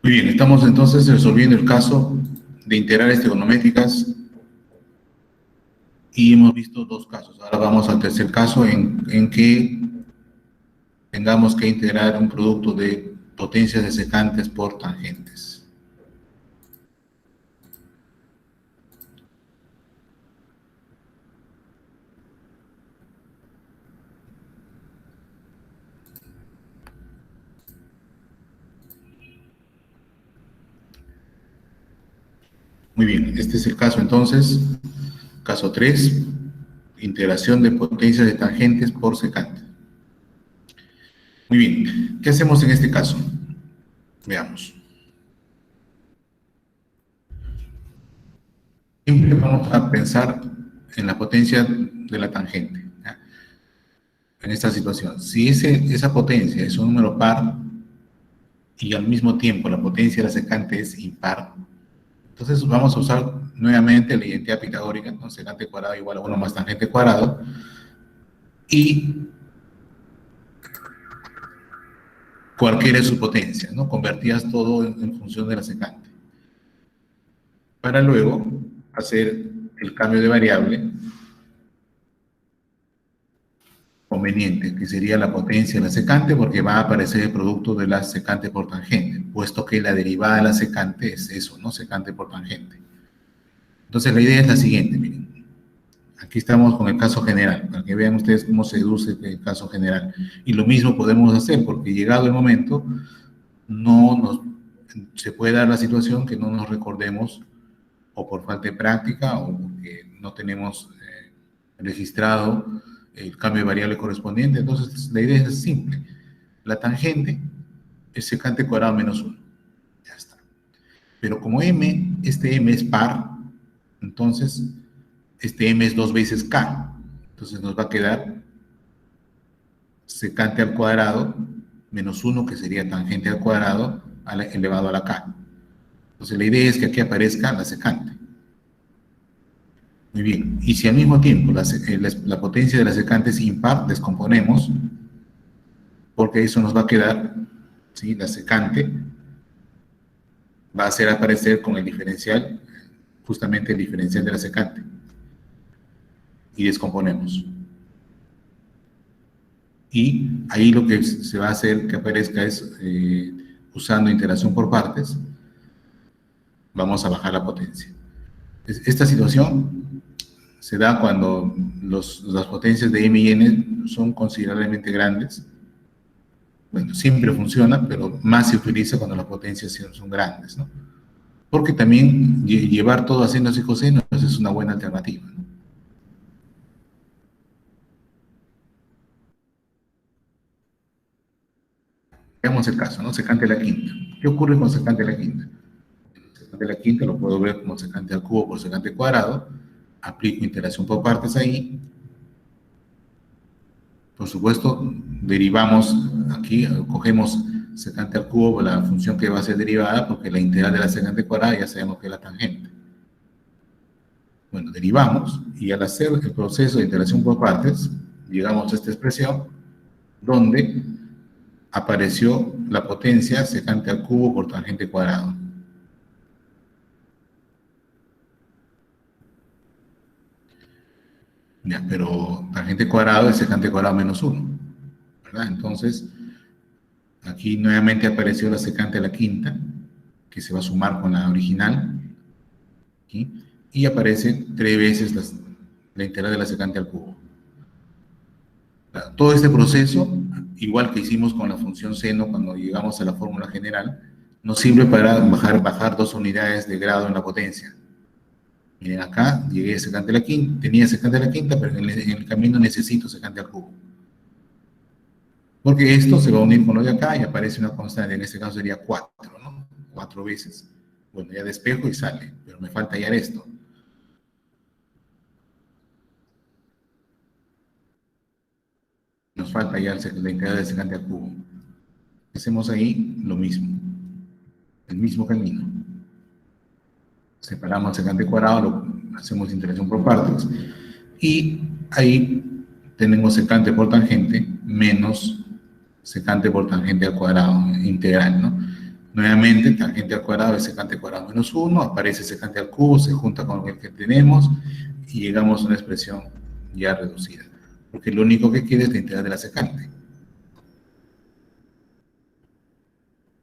Muy bien, estamos entonces resolviendo el caso de integrales trigonométricas y hemos visto dos casos. Ahora vamos al tercer caso en que tengamos que integrar un producto de potencias de secantes por tangentes. Muy bien, este es el caso entonces, caso 3, integración de potencias de tangentes por secante. Muy bien, ¿qué hacemos en este caso? Veamos. Siempre vamos a pensar en la potencia de la tangente, ¿ya? En esta situación. Si esa potencia es un número par y al mismo tiempo la potencia de la secante es impar, entonces vamos a usar nuevamente la identidad pitagórica, ¿no? Secante cuadrado igual a 1 más tangente cuadrado, y cualquiera de sus potencias, ¿no? Convertidas todo en función de la secante. Para luego hacer el cambio de variable conveniente, que sería la potencia de la secante, porque va a aparecer el producto de la secante por tangente, puesto que la derivada de la secante es eso, ¿no? Secante por tangente. Entonces la idea es la siguiente, miren. Aquí estamos con el caso general, para que vean ustedes cómo se deduce el caso general. Y lo mismo podemos hacer, porque llegado el momento, se puede dar la situación que no nos recordemos, o por falta de práctica, o porque no tenemos registrado el cambio de variable correspondiente. Entonces, la idea es simple. La tangente es secante cuadrado menos 1. Ya está. Pero como este m es par, entonces este m es 2 veces k. Entonces nos va a quedar secante al cuadrado menos 1, que sería tangente al cuadrado elevado a la k. Entonces la idea es que aquí aparezca la secante. Muy bien, y si al mismo tiempo la potencia de la secante es impar, descomponemos, porque eso nos va a quedar, ¿sí? La secante va a hacer aparecer con el diferencial, justamente el diferencial de la secante, y descomponemos. Y ahí lo que se va a hacer que aparezca es, usando integración por partes, vamos a bajar la potencia. Esta situación se da cuando las potencias de m y n son considerablemente grandes. Bueno, siempre funciona, pero más se utiliza cuando las potencias son grandes, ¿no? Porque también llevar todo a senos y cosenos es una buena alternativa, ¿no? Veamos el caso, ¿no? Secante a la quinta. ¿Qué ocurre con secante a la quinta? Secante a la quinta lo puedo ver como secante al cubo por secante cuadrado. Aplico integración por partes ahí. Por supuesto, derivamos aquí, cogemos secante al cubo, la función que va a ser derivada, porque la integral de la secante cuadrada ya sabemos que es la tangente. Bueno, derivamos, y al hacer el proceso de integración por partes, llegamos a esta expresión, donde apareció la potencia secante al cubo por tangente cuadrado. Ya, pero tangente cuadrado es secante cuadrado menos 1, ¿verdad? Entonces, aquí nuevamente apareció la secante a la quinta, que se va a sumar con la original, ¿sí? Y aparece 3 veces la integral de la secante al cubo. Todo este proceso, igual que hicimos con la función seno cuando llegamos a la fórmula general, nos sirve para bajar 2 unidades de grado en la potencia. Miren, acá llegué a secante a la quinta, tenía secante a la quinta, pero en el camino necesito secante al cubo. Porque esto se va a unir con lo de acá y aparece una constante, en este caso sería 4, ¿no? 4 veces. Bueno, ya despejo y sale, pero me falta hallar esto. falta ya la integral del secante al cubo. Hacemos ahí lo mismo, el mismo camino. Separamos el secante cuadrado, hacemos integración por partes, y ahí tenemos secante por tangente menos secante por tangente al cuadrado integral, ¿no? Nuevamente, tangente al cuadrado es secante cuadrado menos 1, aparece secante al cubo, se junta con el que tenemos y llegamos a una expresión ya reducida, porque lo único que queda es la integral de la secante.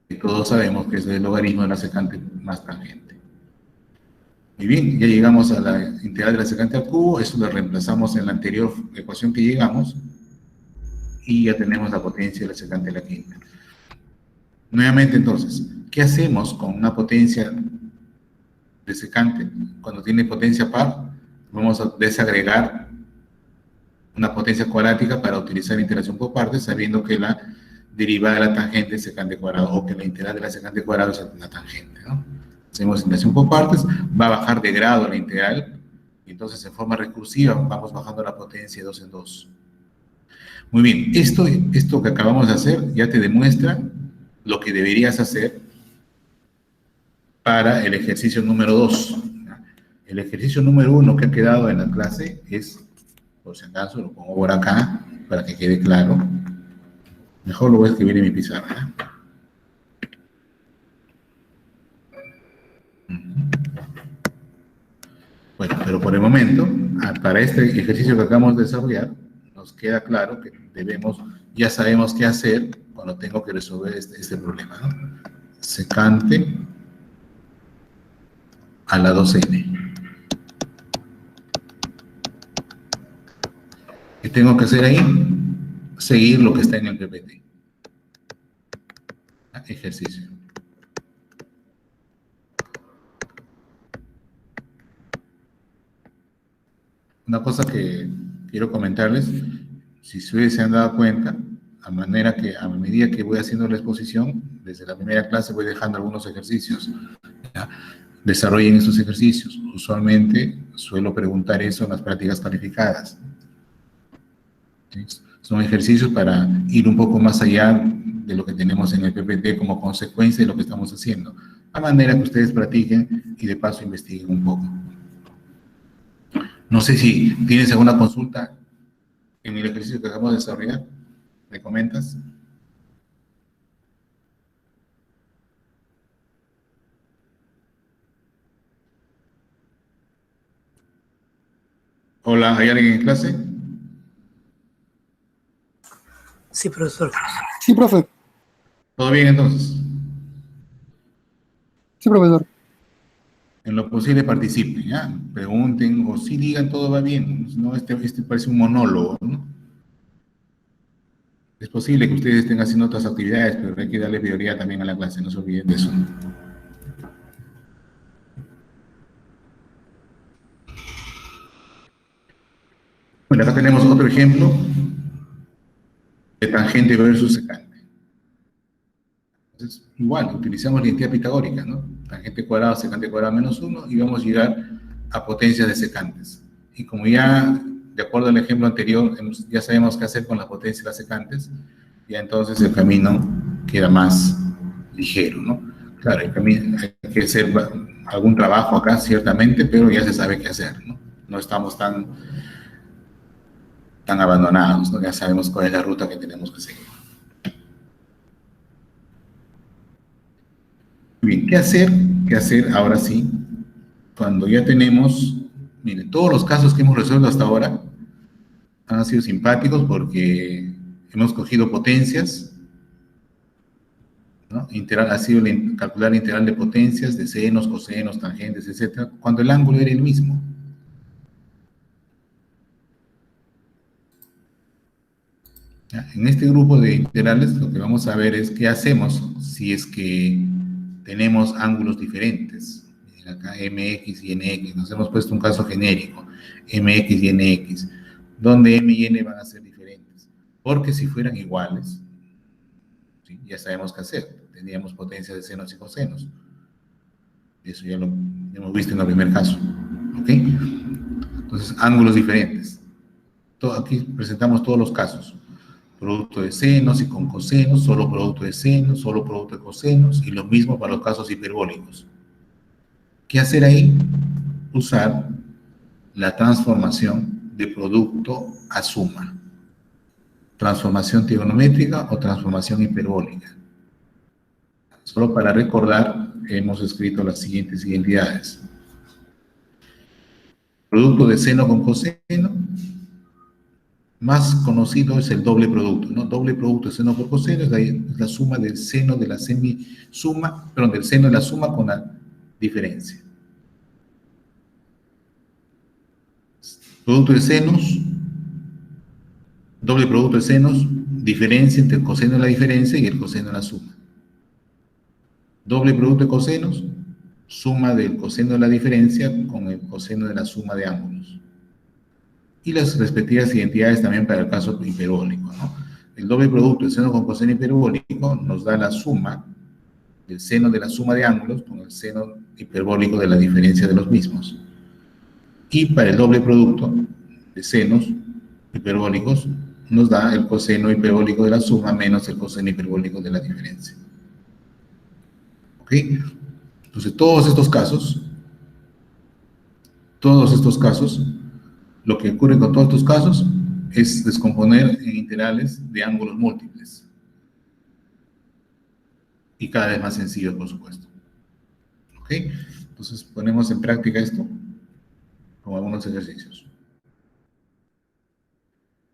Y todos sabemos que es el logaritmo de la secante más tangente. Muy bien, ya llegamos a la integral de la secante al cubo, eso lo reemplazamos en la anterior ecuación que llegamos, y ya tenemos la potencia de la secante de la quinta. Nuevamente, entonces, ¿qué hacemos con una potencia de secante? Cuando tiene potencia par, vamos a desagregar una potencia cuadrática para utilizar integración por partes, sabiendo que la derivada de la tangente es secante cuadrado, o que la integral de la secante cuadrado es la tangente, ¿no? Hacemos integración por partes, va a bajar de grado la integral, y entonces en forma recursiva vamos bajando la potencia de 2 en 2. Muy bien, esto que acabamos de hacer ya te demuestra lo que deberías hacer para el ejercicio número 2. El ejercicio número 1 que ha quedado en la clase es, por si acaso, lo pongo por acá para que quede claro. Mejor lo voy a escribir en mi pizarra. Bueno, pero por el momento, para este ejercicio que acabamos de desarrollar, nos queda claro que ya sabemos qué hacer cuando tengo que resolver este problema, ¿no? Secante a la 2n. ¿Qué tengo que hacer ahí? Seguir lo que está en el PPT. Ejercicio. Una cosa que quiero comentarles, si ustedes se han dado cuenta, a medida que voy haciendo la exposición, desde la primera clase voy dejando algunos ejercicios. ¿Ya? Desarrollen esos ejercicios. Usualmente suelo preguntar eso en las prácticas calificadas. ¿Sí? Son ejercicios para ir un poco más allá de lo que tenemos en el PPT como consecuencia de lo que estamos haciendo, a manera que ustedes practiquen y de paso investiguen un poco. No sé si tienes alguna consulta en el ejercicio que acabamos de desarrollar. ¿Me comentas? Hola, ¿hay alguien en clase? Sí, profesor. Sí, profe. ¿Todo bien entonces? Sí, profesor. En lo posible participen, ¿ya? Pregunten o sí digan todo va bien. No, este parece un monólogo, ¿no? Es posible que ustedes estén haciendo otras actividades, pero hay que darle prioridad también a la clase, no se olviden de eso. Bueno, acá tenemos otro ejemplo de tangente versus secante. Entonces, igual, utilizamos la identidad pitagórica, ¿no? Tangente cuadrado, secante cuadrado menos 1, y vamos a llegar a potencias de secantes. Y como ya, de acuerdo al ejemplo anterior, ya sabemos qué hacer con las potencias de las secantes, ya entonces el camino queda más ligero, ¿no? Claro, el camino, hay que hacer algún trabajo acá, ciertamente, pero ya se sabe qué hacer, ¿no? No estamos tan abandonados, ¿no? Ya sabemos cuál es la ruta que tenemos que seguir. Bien, ¿qué hacer? ¿Qué hacer ahora sí? Cuando ya tenemos, miren, todos los casos que hemos resuelto hasta ahora han sido simpáticos porque hemos cogido potencias, ¿no? Ha sido calcular la integral de potencias, de senos, cosenos, tangentes, etcétera, cuando el ángulo era el mismo. ¿Ya? En este grupo de integrales lo que vamos a ver es qué hacemos si es que tenemos ángulos diferentes. Miren acá mx y nx, nos hemos puesto un caso genérico, mx y nx, donde m y n van a ser diferentes. Porque si fueran iguales, ¿sí? Ya sabemos qué hacer, tendríamos potencias de senos y cosenos. Eso ya lo hemos visto en el primer caso. ¿Ok? Entonces, ángulos diferentes. Aquí presentamos todos los casos. producto de senos y con cosenos, solo producto de senos, solo producto de cosenos, y lo mismo para los casos hiperbólicos. ¿Qué hacer ahí? Usar la transformación de producto a suma. Transformación trigonométrica o transformación hiperbólica. Solo para recordar, hemos escrito las siguientes identidades. Producto de seno con coseno, más conocido es el doble producto, ¿no? Doble producto de seno por coseno es la suma del seno de la semisuma, perdón, del seno de la suma con la diferencia. Producto de senos, doble producto de senos, diferencia entre el coseno de la diferencia y el coseno de la suma. Doble producto de cosenos, suma del coseno de la diferencia con el coseno de la suma de ángulos. Y las respectivas identidades también para el caso hiperbólico, ¿no? El doble producto de seno con coseno hiperbólico nos da la suma del seno de la suma de ángulos con el seno hiperbólico de la diferencia de los mismos. Y para el doble producto de senos hiperbólicos nos da el coseno hiperbólico de la suma menos el coseno hiperbólico de la diferencia. ¿Ok? Entonces, todos estos casos, lo que ocurre con todos estos casos es descomponer en integrales de ángulos múltiples. Y cada vez más sencillo, por supuesto. ¿Ok? Entonces, ponemos en práctica esto con algunos ejercicios.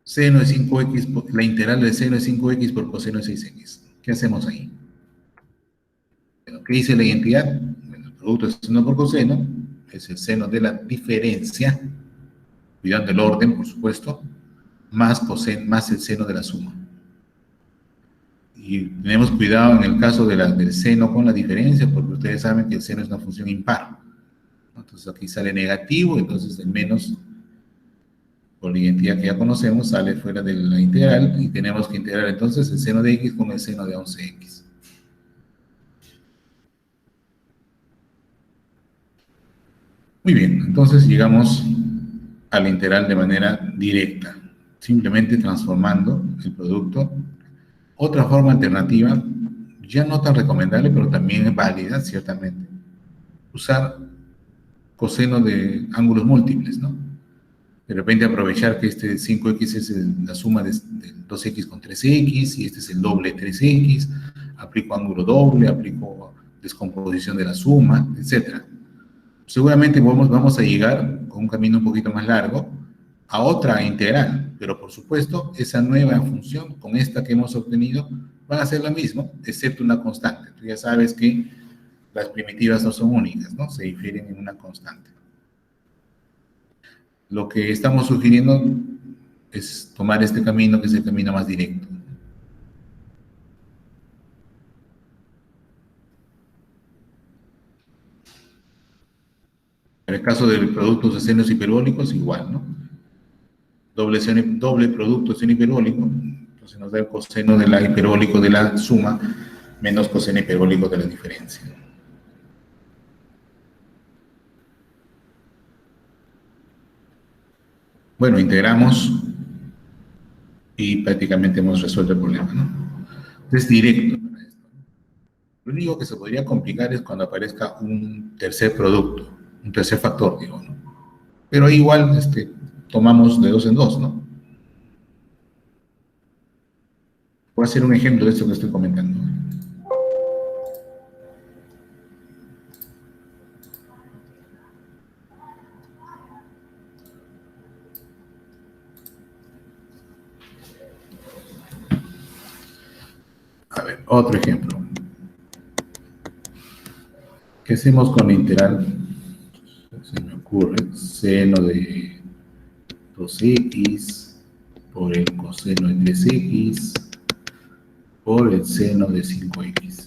Seno de 5x, la integral de seno de 5x por coseno de 6x. ¿Qué hacemos ahí? Bueno, ¿qué dice la identidad? Bueno, el producto de seno por coseno es el seno de la diferencia, cuidando el orden, por supuesto, más el seno de la suma. Y tenemos cuidado en el caso del seno con la diferencia, porque ustedes saben que el seno es una función impar. Entonces aquí sale negativo, entonces el menos, por la identidad que ya conocemos, sale fuera de la integral, y tenemos que integrar entonces el seno de x con el seno de 11x. Muy bien, entonces llegamos a la integral de manera directa, simplemente transformando el producto. Otra forma alternativa, ya no tan recomendable, pero también es válida, ciertamente, usar coseno de ángulos múltiples, ¿no? De repente aprovechar que este 5x es la suma de 2x con 3x, y este es el doble de 3x, aplico ángulo doble, aplico descomposición de la suma, etc. Seguramente vamos a llegar con un camino un poquito más largo a otra integral, pero por supuesto esa nueva función con esta que hemos obtenido van a ser lo mismo, excepto una constante. Tú ya sabes que las primitivas no son únicas, ¿no? Se difieren en una constante. Lo que estamos sugiriendo es tomar este camino, que es el camino más directo. En el caso de productos de senos hiperbólicos, igual, ¿no? Doble producto de seno hiperbólico, entonces nos da el coseno de la hiperbólico de la suma menos coseno hiperbólico de la diferencia. Bueno, integramos y prácticamente hemos resuelto el problema, ¿no? Es directo. Lo único que se podría complicar es cuando aparezca un tercer producto, un tercer factor, digo, ¿no? Pero igual tomamos de dos en dos, ¿no? Voy a hacer un ejemplo de esto que estoy comentando. A ver, otro ejemplo. ¿Qué hacemos con la integral? Se me ocurre, seno de 2x por el coseno de 3x por el seno de 5x.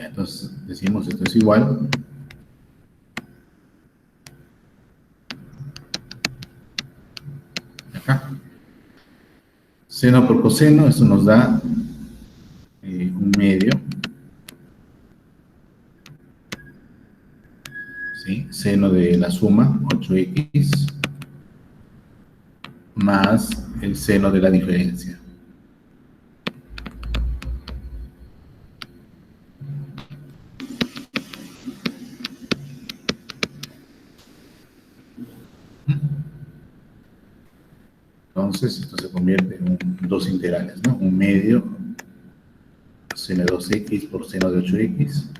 Entonces decimos esto es igual ¿Ah? Seno por coseno, eso nos da un medio, ¿sí? Seno de la suma, 8x, más el seno de la diferencia. Entonces, esto se convierte en dos integrales, ¿no? Un medio, seno de 2x por seno de 8x,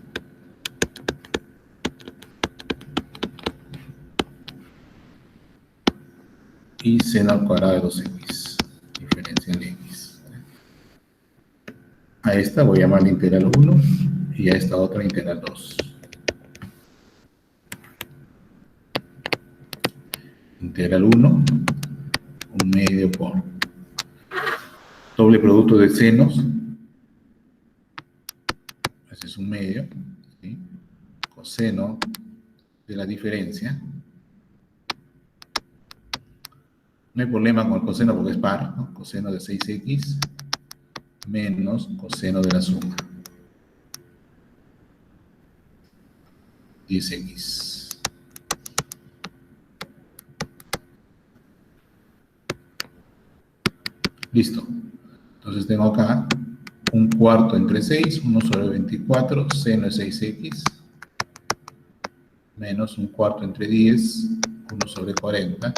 y seno al cuadrado de 2x, diferencial de x. A esta voy a llamarle integral 1 y a esta otra integral 2. Integral 1, un medio por doble producto de senos, ese es un medio, ¿sí? Coseno de la diferencia. No hay problema con el coseno porque es par, ¿no? Coseno de 6x menos coseno de la suma, 10x. Listo. Entonces tengo acá un cuarto entre 6, 1 sobre 24, seno de 6x, menos un cuarto entre 10, 1 sobre 40,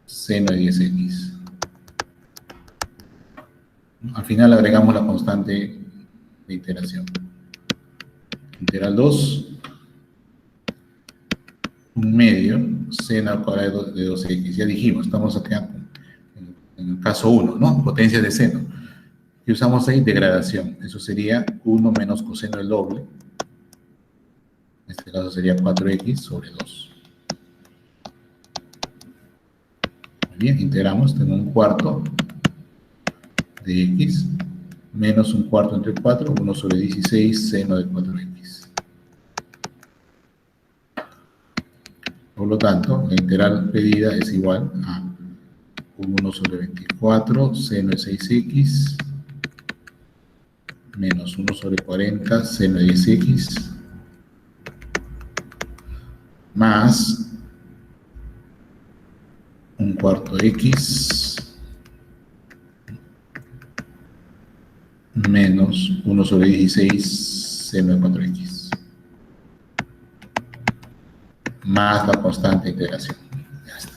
seno de 10x. Al final agregamos la constante de iteración. Integral 2, un medio, seno al cuadrado de 2x. Ya dijimos, estamos acá en el caso 1, ¿no? Potencia de seno. Y usamos ahí degradación. Eso sería 1 menos coseno del doble. En este caso sería 4x sobre 2. Muy bien, integramos. Tengo un cuarto de x menos un cuarto entre 4, 1 sobre 16, seno de 4x. Por lo tanto, la integral pedida es igual a 1 sobre 24, seno de 6x, menos 1 sobre 40, seno de 10x, más un cuarto de x, menos 1 sobre 16, seno de 4x, más la constante de integración. Ya está.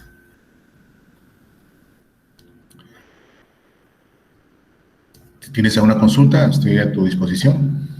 Si tienes alguna consulta, estoy a tu disposición.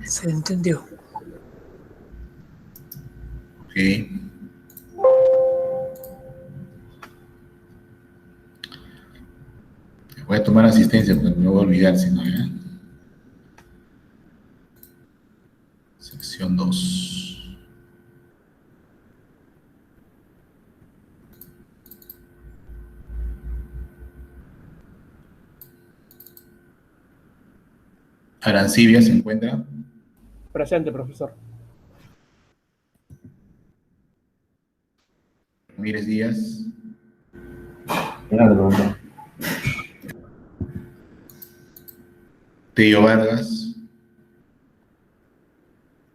Se entendió. Ok. Voy a tomar asistencia porque me voy a olvidar si no, ¿ya? Sección 2. Arancibia se encuentra. Presente, profesor. Ramírez Díaz. Profesor. Tello Vargas.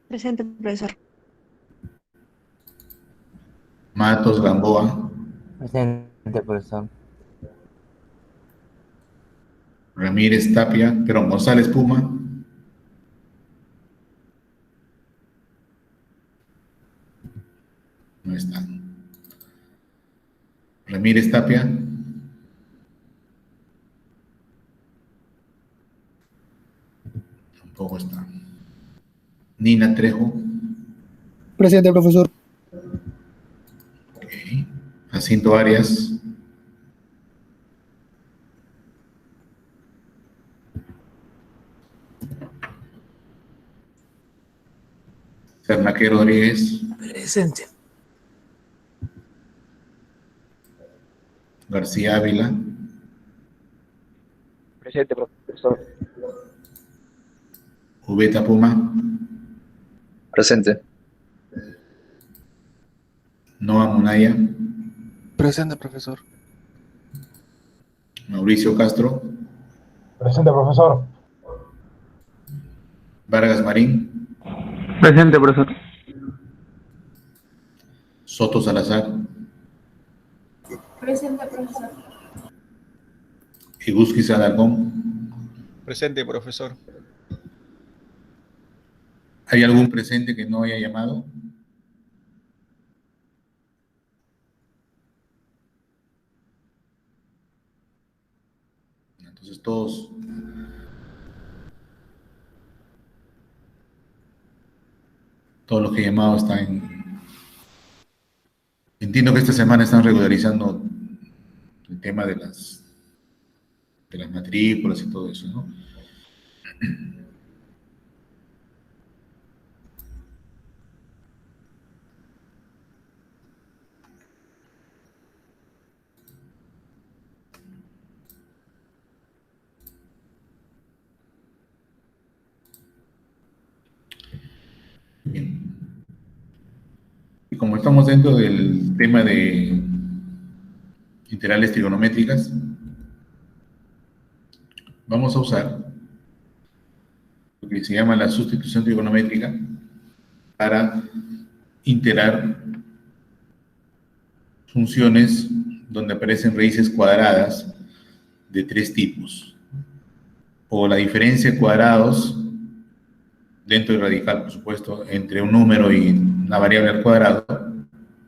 Presente, profesor. Matos Gamboa. Presente, profesor. Ramírez Tapia. Pero González Puma. No está. Ramírez Tapia. Tampoco está. Nina Trejo. Presente, profesor. Jacinto Arias. Cernaque Rodríguez. Presente. García Ávila. Presente, profesor. Ubeta Puma. Presente. Noa Munaya. Presente, profesor. Mauricio Castro. Presente, profesor. Vargas Marín. Presente, profesor. Soto Salazar. Presente, profesor. Egusquiza Alarcón. Presente, profesor. ¿Hay algún presente que no haya llamado? Entonces todos los que he llamado están en... Entiendo que esta semana están regularizando el tema de las matrículas y todo eso, ¿no? Bien. Y como estamos dentro del tema de integrales trigonométricas, vamos a usar lo que se llama la sustitución trigonométrica para integrar funciones donde aparecen raíces cuadradas de tres tipos, o la diferencia de cuadrados dentro del radical, por supuesto, entre un número y una variable al cuadrado,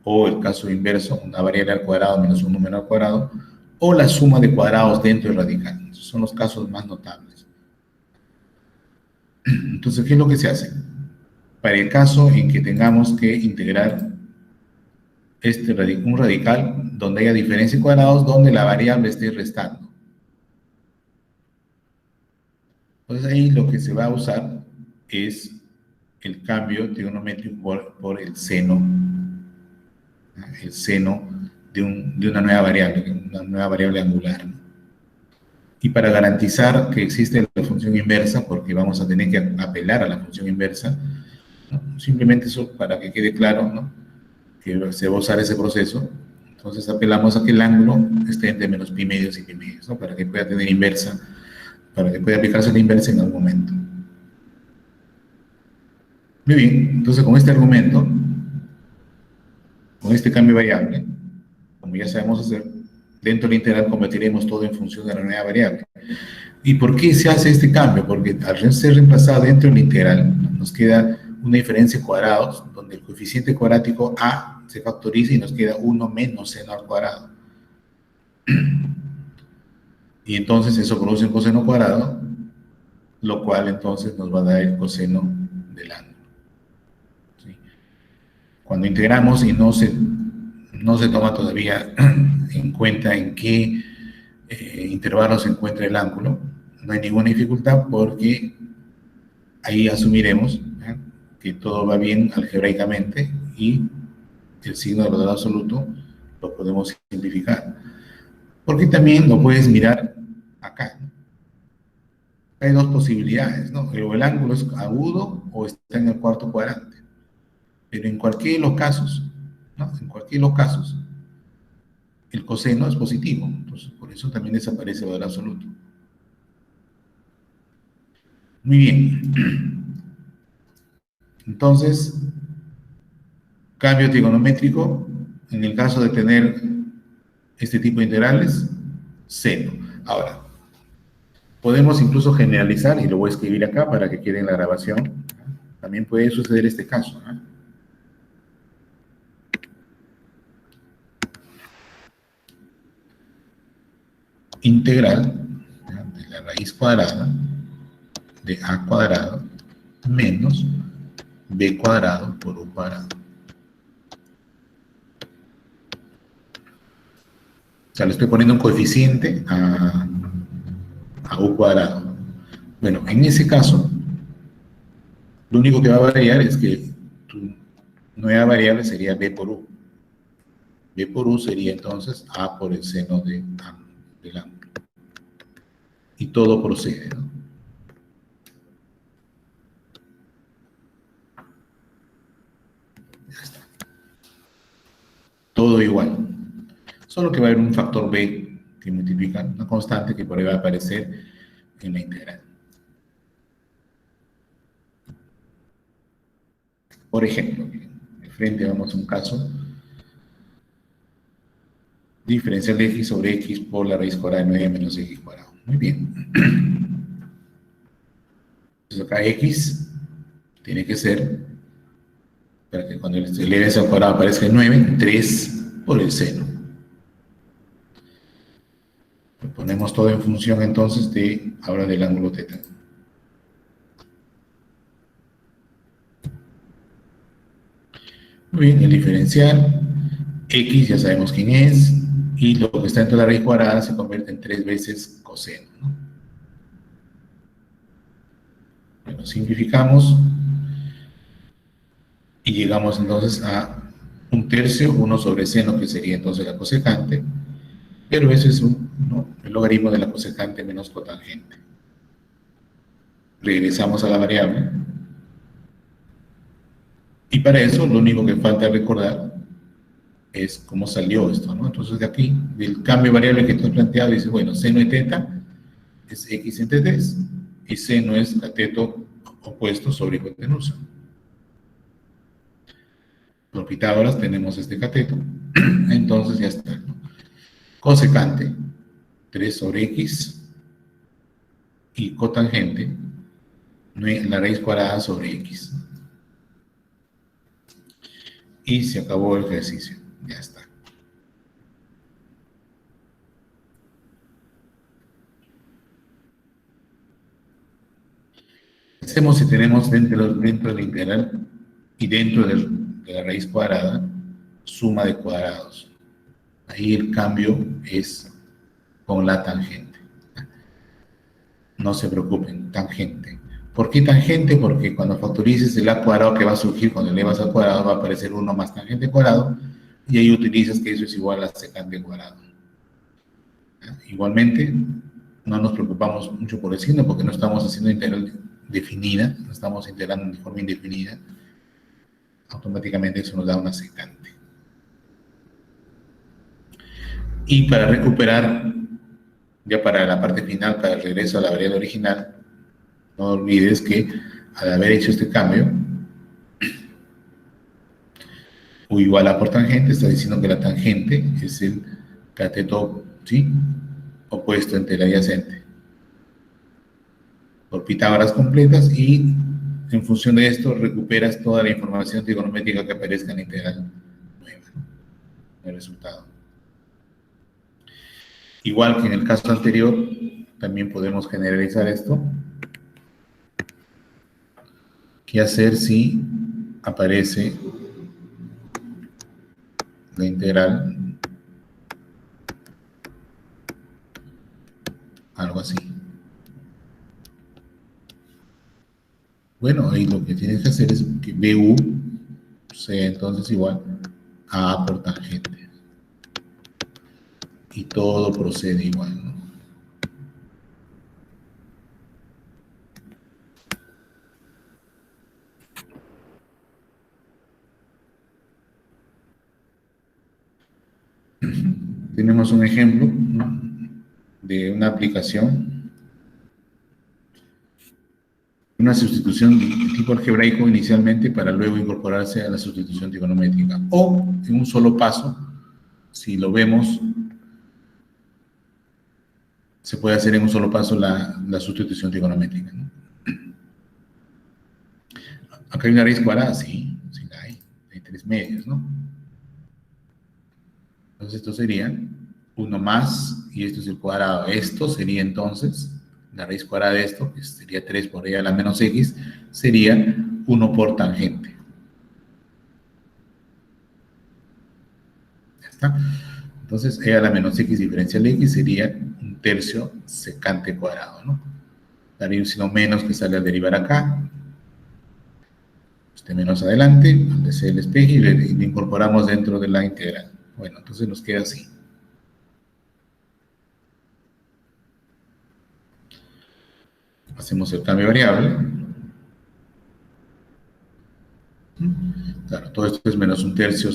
o el caso inverso, una variable al cuadrado menos un número al cuadrado, o la suma de cuadrados dentro del radical. Esos son los casos más notables. Entonces, ¿qué es lo que se hace? Para el caso en que tengamos que integrar un radical donde haya diferencia de cuadrados, donde la variable esté restando. Entonces ahí lo que se va a usar es el cambio trigonométrico por el seno de una nueva variable angular, ¿no? Y para garantizar que existe la función inversa, porque vamos a tener que apelar a la función inversa, ¿no? Simplemente eso para que quede claro, ¿no?, que se va a usar ese proceso. Entonces apelamos a que el ángulo esté entre menos pi medios y pi medios, ¿no?, para que pueda tener inversa, para que pueda aplicarse la inversa en algún momento. Muy bien, entonces con este argumento, con este cambio variable, como ya sabemos hacer, dentro del integral convertiremos todo en función de la nueva variable. ¿Y por qué se hace este cambio? Porque al ser reemplazado dentro del integral, nos queda una diferencia de cuadrados, donde el coeficiente cuadrático a se factoriza y nos queda 1 menos seno al cuadrado. Y entonces eso produce un coseno cuadrado, lo cual entonces nos va a dar el coseno del ángulo. ¿Sí? Cuando integramos y no se toma todavía en cuenta en qué intervalo se encuentra el ángulo, no hay ninguna dificultad, porque ahí asumiremos que todo va bien algebraicamente y el signo del valor absoluto lo podemos simplificar. Porque también lo puedes mirar acá, ¿no? Hay dos posibilidades, ¿no? O el ángulo es agudo o está en el cuarto cuadrante. Pero en cualquiera de los casos, ¿no?, en cualquiera de los casos, el coseno es positivo. Entonces, por eso también desaparece el valor absoluto. Muy bien. Entonces, cambio trigonométrico, en el caso de tener este tipo de integrales, seno. Ahora, podemos incluso generalizar, y lo voy a escribir acá para que quede en la grabación. También puede suceder este caso, ¿no? Integral de la raíz cuadrada de a cuadrado menos b cuadrado por u cuadrado. sea, le estoy poniendo un coeficiente a u cuadrado. Bueno, en ese caso, lo único que va a variar es que tu nueva variable sería b por u. B por u sería entonces a por el seno del ángulo. Y todo procede, ¿no? Ya está. Todo igual. Solo que va a haber un factor b que multiplica una constante que por ahí va a aparecer en la integral. Por ejemplo, de frente vamos a un caso diferencial de x sobre x por la raíz cuadrada de 9 menos x cuadrado. Muy bien. Entonces acá x tiene que ser, para que cuando se eleve ese al cuadrado aparezca en 9, 3 por el seno. Lo ponemos todo en función entonces de, ahora del ángulo θ. Muy bien, el diferencial, x ya sabemos quién es, y lo que está dentro de la raíz cuadrada se convierte en 3 veces coseno, ¿no? Bueno, simplificamos y llegamos entonces a 1/3, 1 sobre seno, que sería entonces la cosecante, pero eso es el logaritmo de la cosecante menos cotangente. Regresamos a la variable. Y para eso, lo único que falta recordar es cómo salió esto, ¿no? Entonces, de aquí, del cambio variable que tú has planteado, dice, bueno, seno de θ es x entre 3, y seno es cateto opuesto sobre hipotenusa. Por Pitágoras tenemos este cateto, entonces ya está, ¿no? Cosecante, 3 sobre x, y cotangente, la raíz cuadrada sobre x. Y se acabó el ejercicio. Ya está. Hacemos si tenemos dentro de la integral y dentro de la raíz cuadrada suma de cuadrados. Ahí el cambio es con la tangente. No se preocupen, tangente. ¿Por qué tangente? Porque cuando factorices el a cuadrado que va a surgir cuando elevas al cuadrado va a aparecer 1 más tangente cuadrado y ahí utilizas que eso es igual a secante cuadrado. Igualmente, no nos preocupamos mucho por el signo porque no estamos haciendo integral definida, no estamos integrando de forma indefinida. Automáticamente eso nos da una secante. Y para recuperar, ya para la parte final, para el regreso a la variable original, no olvides que al haber hecho este cambio, u igual a por tangente, está diciendo que la tangente es el cateto, ¿sí?, opuesto entre el adyacente. Por Pitágoras completas y en función de esto recuperas toda la información trigonométrica que aparezca en la integral nueva, el resultado. Igual que en el caso anterior, también podemos generalizar esto. ¿Qué hacer si aparece la integral? Algo así. Bueno, ahí lo que tienes que hacer es que BU sea entonces igual a A por tangente. Y todo procede igual, ¿no? Tenemos un ejemplo, ¿no?, de una aplicación, una sustitución de tipo algebraico inicialmente para luego incorporarse a la sustitución trigonométrica, o en un solo paso, si lo vemos, se puede hacer en un solo paso la sustitución trigonométrica, ¿no? Acá hay una raíz cuadrada, sí la hay 3 medios, ¿no? Entonces esto sería 1 más, y esto es el cuadrado. Esto sería entonces, la raíz cuadrada de esto, que sería 3 por e a la menos x, sería 1 por tangente. Ya está. Entonces, e a la menos x diferencial de x sería un tercio secante cuadrado, ¿no? Daría un signo menos que sale al derivar acá. Este menos adelante, donde sea el espejo, y lo incorporamos dentro de la integral. Bueno, entonces nos queda así. Hacemos el cambio de variable. Claro, todo esto es menos un tercio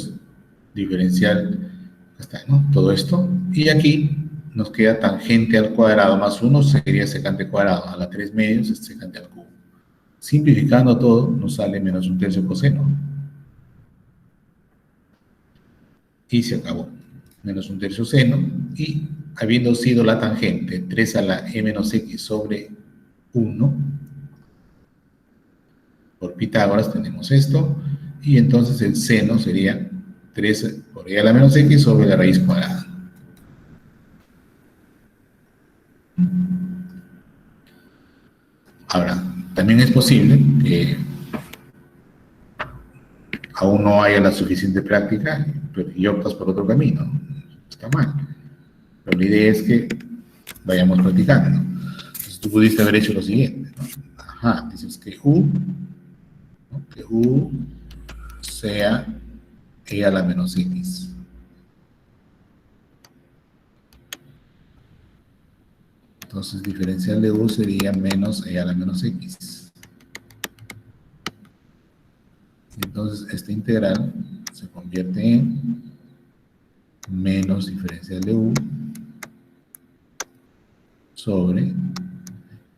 diferencial. Está, ¿no? Todo esto. Y aquí nos queda tangente al cuadrado más 1 sería secante cuadrado. A la 3 medios es secante al cubo. Simplificando todo, nos sale menos un tercio coseno. Y se acabó. Menos un tercio seno. Y habiendo sido la tangente 3 a la e menos x sobre 1, por Pitágoras tenemos esto. Y entonces el seno sería 3 por e a la menos x sobre la raíz cuadrada. Ahora, también es posible que aún no haya la suficiente práctica y optas por otro camino. No está mal. Pero la idea es que vayamos practicando. Entonces tú pudiste haber hecho lo siguiente, ¿no? Ajá, dices que U, ¿no? Que U sea e a la menos x. Entonces, diferencial de U sería menos e a la menos x. Entonces, esta integral se convierte en menos diferencial de U sobre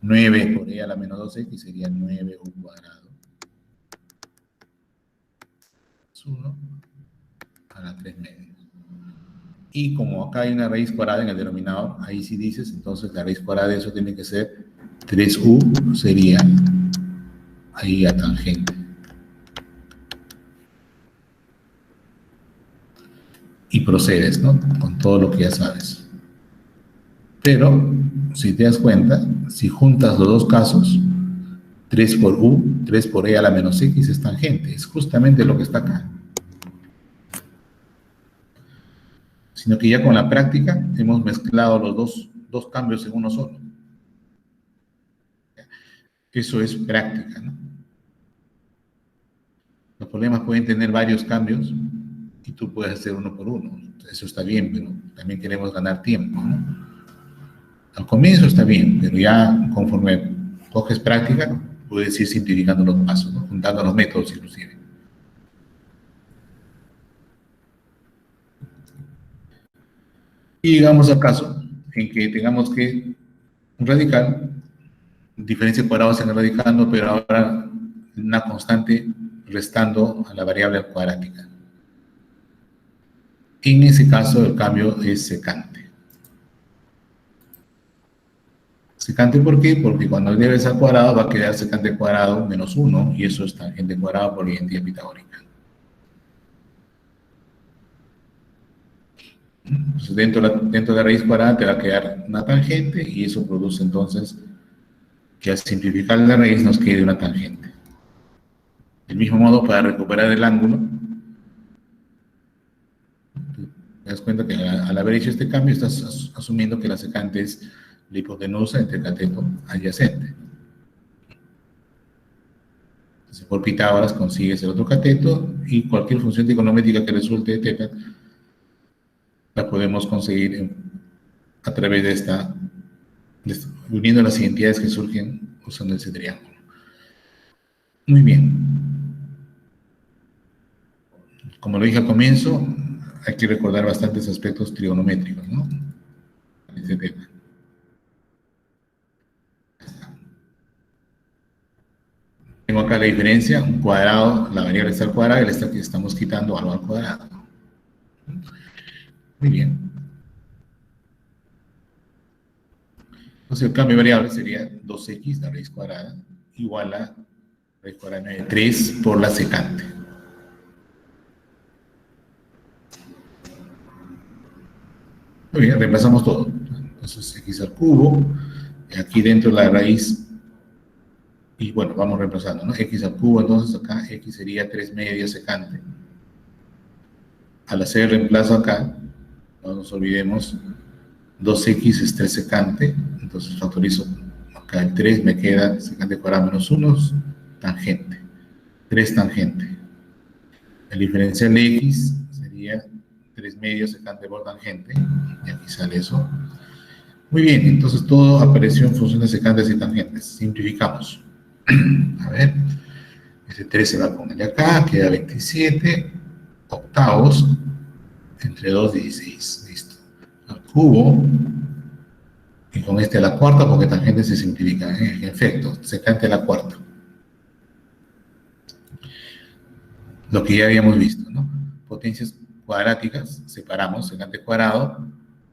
9 por e a la menos 2x sería 9u cuadrado. Es 1 a la 3 medios. Y como acá hay una raíz cuadrada en el denominador, ahí sí dices, entonces la raíz cuadrada de eso tiene que ser 3u, sería ahí a tangente. Y procedes, ¿no? Con todo lo que ya sabes. Pero, si te das cuenta, si juntas los dos casos, 3 por u, 3 por e a la menos x es tangente. Es justamente lo que está acá. Sino que ya con la práctica hemos mezclado los dos cambios en uno solo. Eso es práctica, ¿no? Los problemas pueden tener varios cambios y tú puedes hacer uno por uno. Eso está bien, pero también queremos ganar tiempo, ¿no? Al comienzo está bien, pero ya conforme coges práctica, puedes ir simplificando los pasos, ¿no? Juntando los métodos inclusive. Y llegamos al caso en que tengamos que un radical, diferencia cuadrados en el radical, no, pero ahora una constante restando a la variable cuadrática. En ese caso el cambio es secante. Secante, ¿por qué? Porque cuando lleves al cuadrado va a quedar secante cuadrado menos 1 y eso es tangente cuadrado por identidad pitagórica. Entonces, dentro de la raíz cuadrada te va a quedar una tangente y eso produce entonces que al simplificar la raíz nos quede una tangente. Del mismo modo, para recuperar el ángulo, te das cuenta que al haber hecho este cambio estás asumiendo que la secante es la hipotenusa entre cateto adyacente. Entonces, por Pitágoras consigues el otro cateto y cualquier función trigonométrica que resulte de teta la podemos conseguir a través de esta, uniendo las identidades que surgen usando ese triángulo. Muy bien. Como lo dije al comienzo, hay que recordar bastantes aspectos trigonométricos, ¿no? Este tema. Tengo acá la diferencia, un cuadrado, la variable está al cuadrado y la está que estamos quitando algo al cuadrado. Muy bien. Entonces el cambio de variable sería 2x, la raíz cuadrada, igual a raíz cuadrada de 3 por la secante. Muy bien, reemplazamos todo. Entonces x al cubo, y aquí dentro la raíz, y bueno, vamos reemplazando, ¿no? X al cubo, entonces acá x sería 3 medios secante. Al hacer el reemplazo acá, No nos olvidemos, 2x es 3 secante, entonces factorizo acá el 3, me queda secante cuadrado menos 1, tangente, 3 tangente. El diferencial de x sería 3 medios secante por tangente, y aquí sale eso. Muy bien, entonces todo apareció en función de secantes y tangentes. Simplificamos. A ver, ese 3 se va a poner acá, queda 27 octavos entre 2, 16. Listo. Al cubo, y con este a la cuarta, porque tangente se simplifica. En efecto, secante a la cuarta. Lo que ya habíamos visto, ¿no? Potencias cuadráticas, separamos secante cuadrado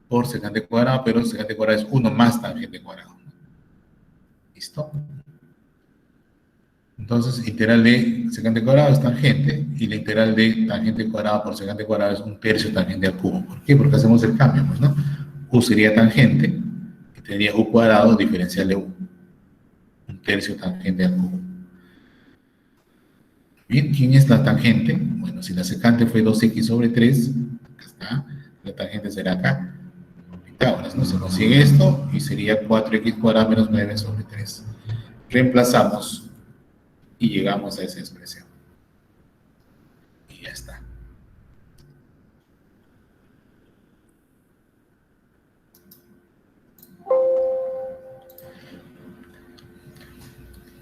por secante cuadrado, pero secante cuadrado es 1 más tangente cuadrado. ¿Listo? Entonces, integral de secante cuadrado es tangente, y la integral de tangente cuadrado por secante cuadrado es 1/3 tangente al cubo. ¿Por qué? Porque hacemos el cambio, pues, ¿no? U sería tangente, y tendría u cuadrado diferencial de u. 1/3 tangente al cubo. Bien, ¿quién es la tangente? Bueno, si la secante fue 2x sobre 3, acá está, la tangente será acá. Pitágoras, ¿no? Se consigue esto y sería 4x cuadrado menos 9 sobre 3. Reemplazamos y llegamos a esa expresión. Y ya está.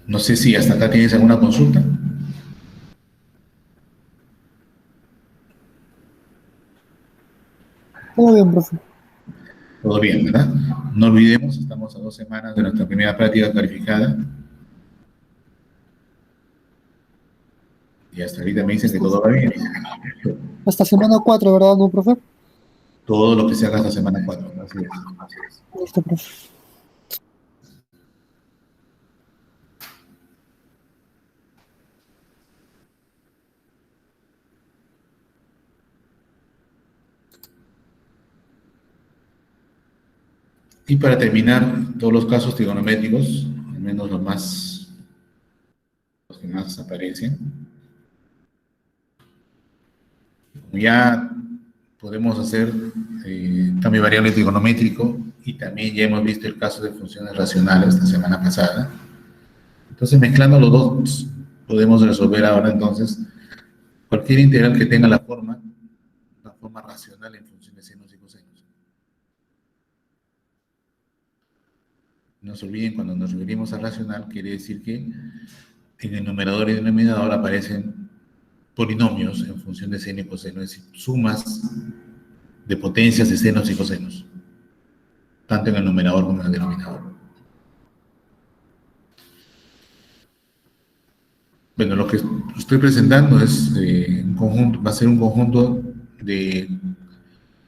No sé si hasta acá tienes alguna consulta. Todo bien, profe. Todo bien, ¿verdad? No olvidemos, estamos a 2 semanas de nuestra primera práctica calificada. Y hasta ahorita me dicen que todo va bien. Hasta semana 4, ¿verdad, no, profe? Todo lo que se haga hasta semana 4. Así es. Listo, profe. Y para terminar, todos los casos trigonométricos, al menos los que más aparecen. Como ya podemos hacer cambio variable trigonométrico, y también ya hemos visto el caso de funciones racionales la semana pasada. Entonces, mezclando los dos, podemos resolver ahora entonces cualquier integral que tenga la forma racional en función de senos y cosenos. No se olviden, cuando nos referimos a racional, quiere decir que en el numerador y denominador aparecen polinomios en función de seno y coseno, es decir, sumas de potencias de senos y cosenos, tanto en el numerador como en el denominador. Bueno, lo que estoy presentando es un conjunto, va a ser un conjunto de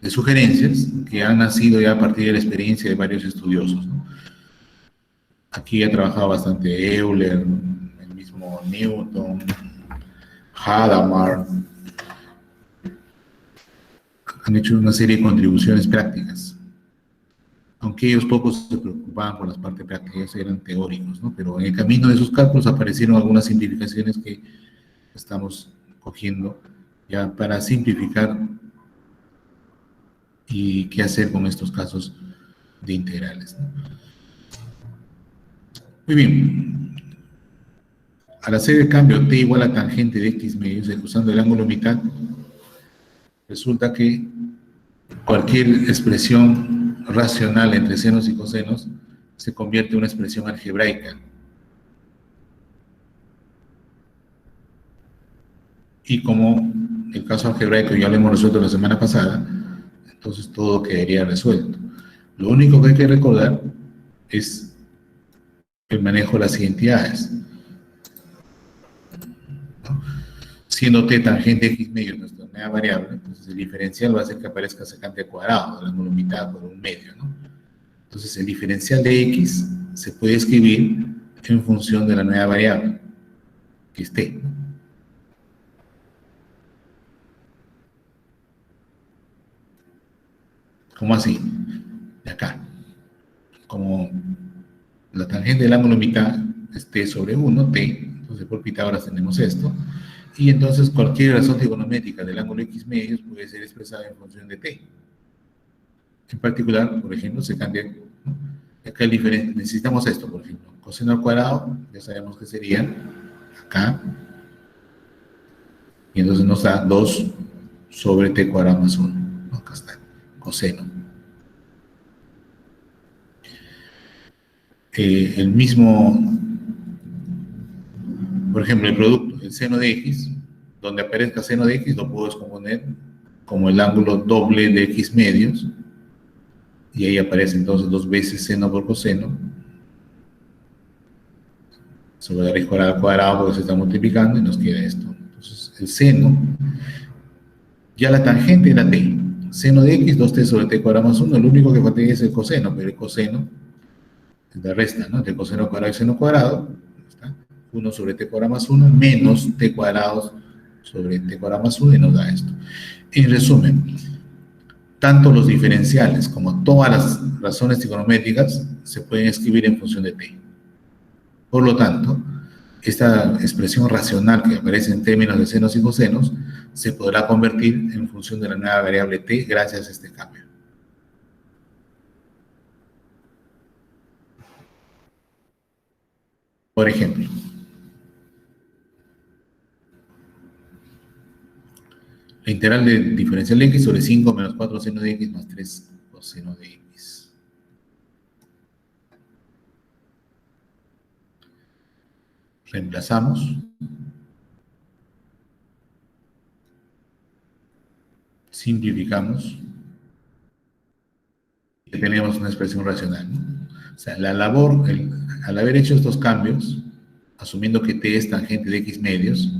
sugerencias que han nacido ya a partir de la experiencia de varios estudiosos, ¿no? Aquí ha trabajado bastante Euler, el mismo Newton, Hadamard. Han hecho una serie de contribuciones prácticas. Aunque ellos pocos se preocupaban por las partes prácticas, eran teóricos, ¿no? Pero en el camino de sus cálculos aparecieron algunas simplificaciones que estamos cogiendo ya para simplificar y qué hacer con estos casos de integrales, ¿no? Muy bien. Al hacer el cambio t igual a tangente de x medios, usando el ángulo mitad, resulta que cualquier expresión racional entre senos y cosenos se convierte en una expresión algebraica. Y como el caso algebraico ya lo hemos resuelto la semana pasada, entonces todo quedaría resuelto. Lo único que hay que recordar es el manejo de las identidades. ¿No? Siendo t tangente x medio nuestra unidad variable, entonces el diferencial va a ser que aparezca secante al cuadrado, el ángulo mitad por un medio, ¿no? Entonces el diferencial de x se puede escribir en función de la nueva variable, que es t, ¿no? ¿Cómo así? De acá. Como la tangente del ángulo mitad es t sobre 1, t, entonces por Pitágoras tenemos esto, y entonces cualquier razón trigonométrica del ángulo x medios puede ser expresada en función de t. En particular, por ejemplo, se cambia, ¿no? Acá necesitamos esto, por ejemplo. Coseno al cuadrado, ya sabemos que sería acá. Y entonces nos da 2 sobre t cuadrado más 1. Acá está, coseno. El mismo, por ejemplo, el producto, el seno de x, donde aparezca seno de x, lo puedo descomponer como el ángulo doble de x medios, y ahí aparece entonces 2 veces seno por coseno, sobre la raíz cuadrada al cuadrado, porque se está multiplicando, y nos queda esto. Entonces, el seno, ya la tangente era t, seno de x, 2t sobre t cuadrado más 1, lo único que falta es el coseno, pero el coseno es la resta, ¿no? Entre coseno cuadrado y seno cuadrado, ¿está? 1 sobre t cuadrado más 1, menos t cuadrado sobre t cuadrado más 1, y nos da esto. En resumen, tanto los diferenciales como todas las razones trigonométricas se pueden escribir en función de t. Por lo tanto, esta expresión racional que aparece en términos de senos y cosenos se podrá convertir en función de la nueva variable t gracias a este cambio. Por ejemplo, la integral de diferencial de x sobre 5 menos 4 seno de x más 3 coseno de x. Reemplazamos. Simplificamos. Y tenemos una expresión racional, ¿no? O sea, la labor, al haber hecho estos cambios, asumiendo que t es tangente de x medios,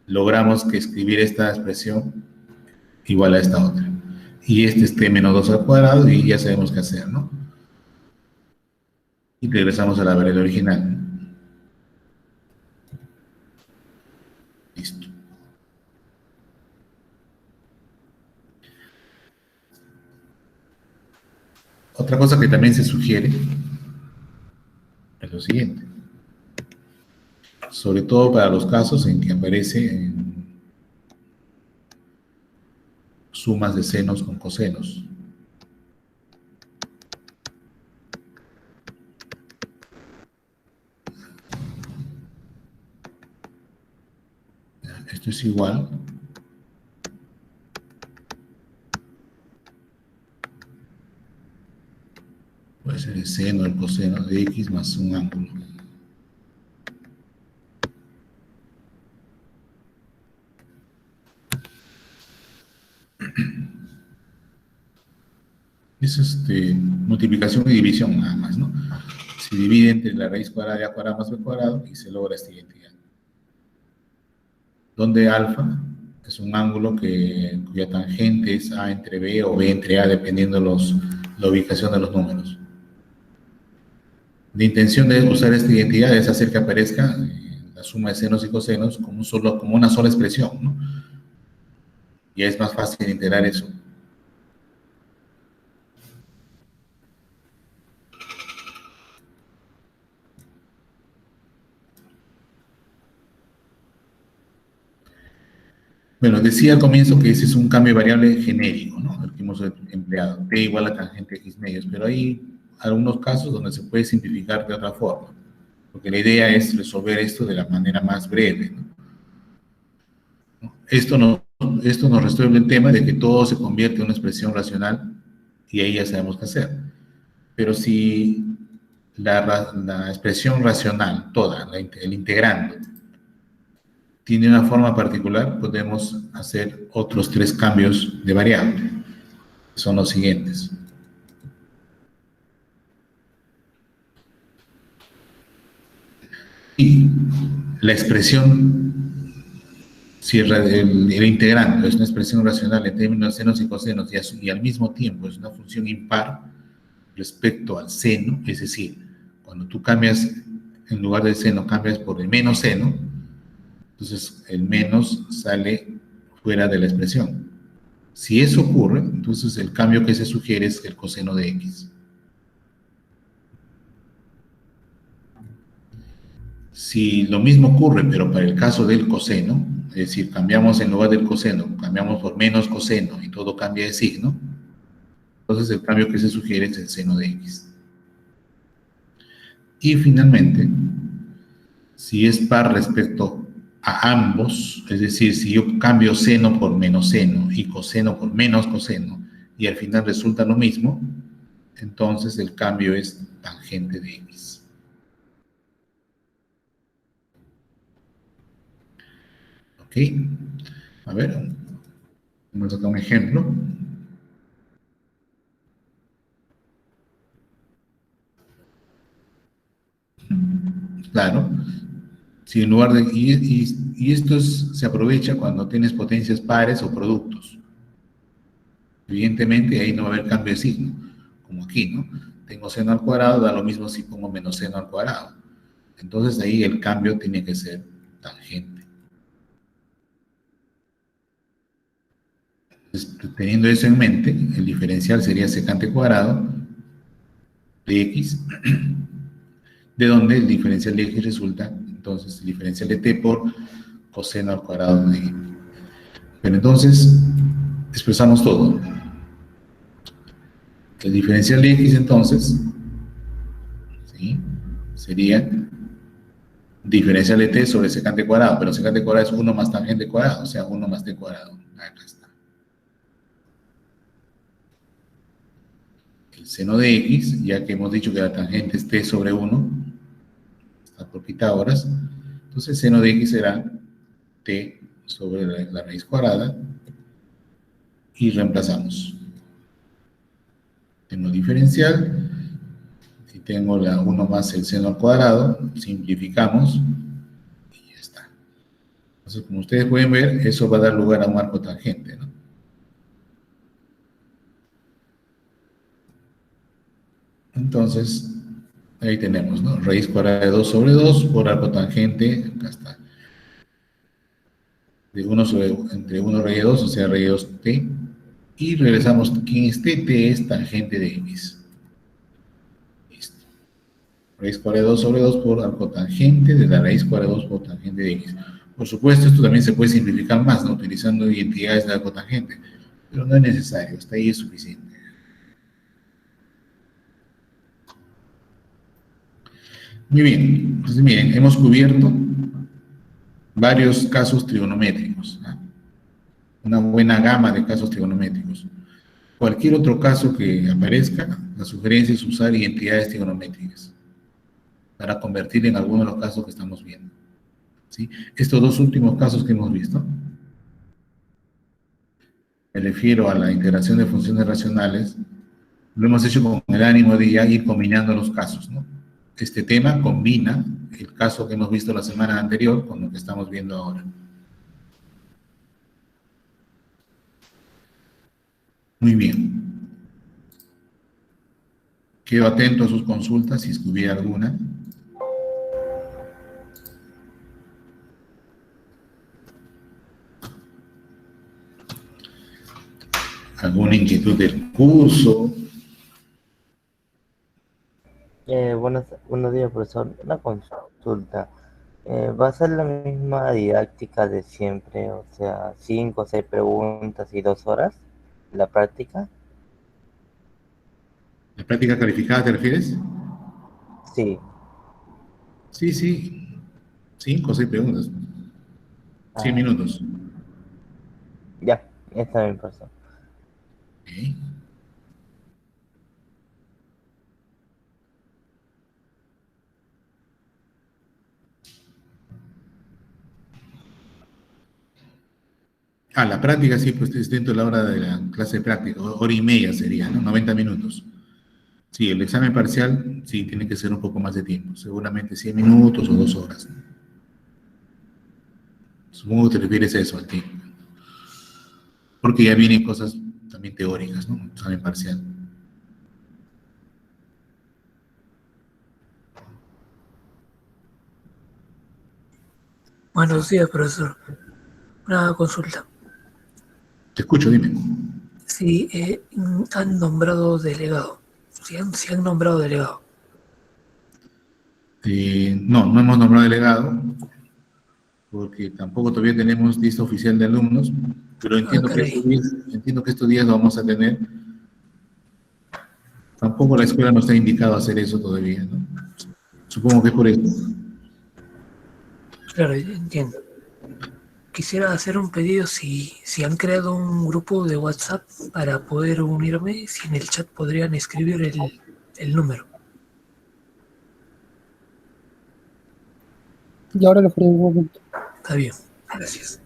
logramos que escribir esta expresión igual a esta otra. Y este es t menos 2 al cuadrado, y ya sabemos qué hacer, ¿no? Y regresamos a la variable original. Listo. Otra cosa que también se sugiere es lo siguiente. Sobre todo para los casos en que aparecen sumas de senos con cosenos. Esto es igual puede ser el seno, el coseno de x más un ángulo. Es multiplicación y división nada más, ¿no? Se divide entre la raíz cuadrada de a cuadrado más b cuadrado y se logra esta identidad. Donde alfa es un ángulo cuya tangente es a entre b o b entre a, dependiendo la ubicación de los números. La intención de usar esta identidad es hacer que aparezca la suma de senos y cosenos como una sola expresión, ¿no? Ya es más fácil integrar eso. Bueno, decía al comienzo que ese es un cambio de variable genérico, ¿no? El que hemos empleado, t igual a tangente x medios, pero hay algunos casos donde se puede simplificar de otra forma, porque la idea es resolver esto de la manera más breve, ¿no? Esto nos resuelve el tema de que todo se convierte en una expresión racional y ahí ya sabemos qué hacer. Pero si la expresión racional, toda, el integrando, tiene una forma particular, podemos hacer otros 3 cambios de variable, que son los siguientes. Y la expresión, si el integrando es una expresión racional en términos de senos y cosenos y al mismo tiempo es una función impar respecto al seno, es decir, cuando tú cambias, en lugar del seno, cambias por el menos seno, entonces el menos sale fuera de la expresión. Si eso ocurre, entonces el cambio que se sugiere es el coseno de x. Si lo mismo ocurre, pero para el caso del coseno, es decir, cambiamos en lugar del coseno, cambiamos por menos coseno y todo cambia de signo, Entonces el cambio que se sugiere es el seno de x. Y finalmente, si es par respecto a ambos, es decir, si yo cambio seno por menos seno y coseno por menos coseno, y al final resulta lo mismo, entonces el cambio es tangente de x. ¿Ok? A ver, vamos a sacar un ejemplo. Claro. Si en lugar de... Y esto se aprovecha cuando tienes potencias pares o productos. Evidentemente ahí no va a haber cambio de signo, como aquí, ¿no? Tengo seno al cuadrado, da lo mismo si pongo menos seno al cuadrado. Entonces ahí el cambio tiene que ser tangente. Entonces, teniendo eso en mente, el diferencial sería secante cuadrado de x, de donde el diferencial de x resulta, entonces, el diferencial de t por coseno al cuadrado de x. Pero entonces, expresamos todo. El diferencial de x, entonces, ¿sí?, sería diferencial de t sobre secante cuadrado, pero secante cuadrado es 1 más tangente cuadrado, o sea, 1 más t cuadrado. Acá está. El seno de x, ya que hemos dicho que la tangente es t sobre 1, está por Pitágoras, entonces el seno de x será t sobre la raíz cuadrada, y reemplazamos. Tengo diferencial, si tengo la 1 más el seno al cuadrado, simplificamos, y ya está. Entonces, como ustedes pueden ver, eso va a dar lugar a un arco tangente, ¿no? Entonces, ahí tenemos, ¿no? Raíz cuadrada de 2 sobre 2 por arco tangente, acá está. De 1 sobre, entre 1 raíz de 2, o sea, raíz de 2t. Y regresamos, ¿quién es t? T es tangente de x. Listo. Raíz cuadrada de 2 sobre 2 por arco tangente de la raíz cuadrada de 2 por tangente de x. Por supuesto, esto también se puede simplificar más, ¿no? Utilizando identidades de arco tangente. Pero no es necesario, hasta ahí es suficiente. Muy bien, entonces miren, hemos cubierto varios casos trigonométricos, ¿no? Una buena gama de casos trigonométricos. Cualquier otro caso que aparezca, la sugerencia es usar identidades trigonométricas para convertir en alguno de los casos que estamos viendo, ¿sí? Estos dos últimos casos que hemos visto, me refiero a la integración de funciones racionales, lo hemos hecho con el ánimo de ya ir combinando los casos, ¿no? Este tema combina el caso que hemos visto la semana anterior con lo que estamos viendo ahora. Muy bien. Quedo atento a sus consultas si es que hubiera alguna. ¿Alguna inquietud del curso? Buenos días, profesor. Una consulta. ¿Va a ser la misma didáctica de siempre? O sea, 5 o 6 preguntas y 2 horas, la práctica. ¿La práctica calificada te refieres? Sí. Sí, sí. 5 o 6 preguntas. 100 Ah, minutos. ya, está bien, profesor. Ok. La práctica sí, pues es dentro de la hora de la clase de práctica, hora y media sería, ¿no? 90 minutos. Sí, el examen parcial sí tiene que ser un poco más de tiempo, seguramente 100 minutos o 2 horas. Supongo que te refieres a eso, al tiempo. Porque ya vienen cosas también teóricas, ¿no? Examen parcial. Buenos días, profesor. Una consulta. Te escucho, dime. Si han nombrado delegado. Si han nombrado delegado. No, no hemos nombrado delegado, porque tampoco todavía tenemos lista oficial de alumnos, pero entiendo que caray. estos días lo vamos a tener, Tampoco la escuela no está indicado a hacer eso todavía, ¿no? Supongo que es por eso. Claro, entiendo. Quisiera hacer un pedido si han creado un grupo de WhatsApp para poder unirme, si en el chat podrían escribir el número. Y ahora lo faré en un momento. Está bien, gracias.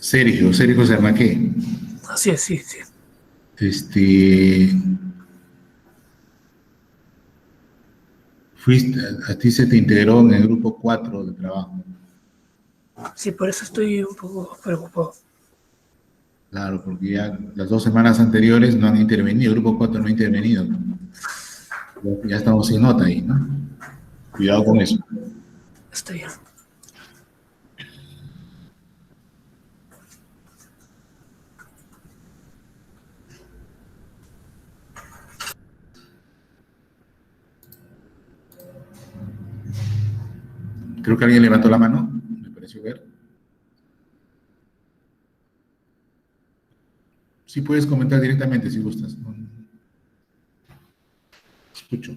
Sergio Sernaque. Así es, sí, sí. A ti se te integró en el grupo 4 de trabajo. Sí, por eso estoy un poco preocupado. Claro, porque ya las 2 semanas anteriores no han intervenido, el grupo 4 no ha intervenido. Ya estamos sin nota ahí, ¿no? Cuidado con eso. Está bien. Creo que alguien levantó la mano, me pareció ver. Sí puedes comentar directamente si gustas. Escucho.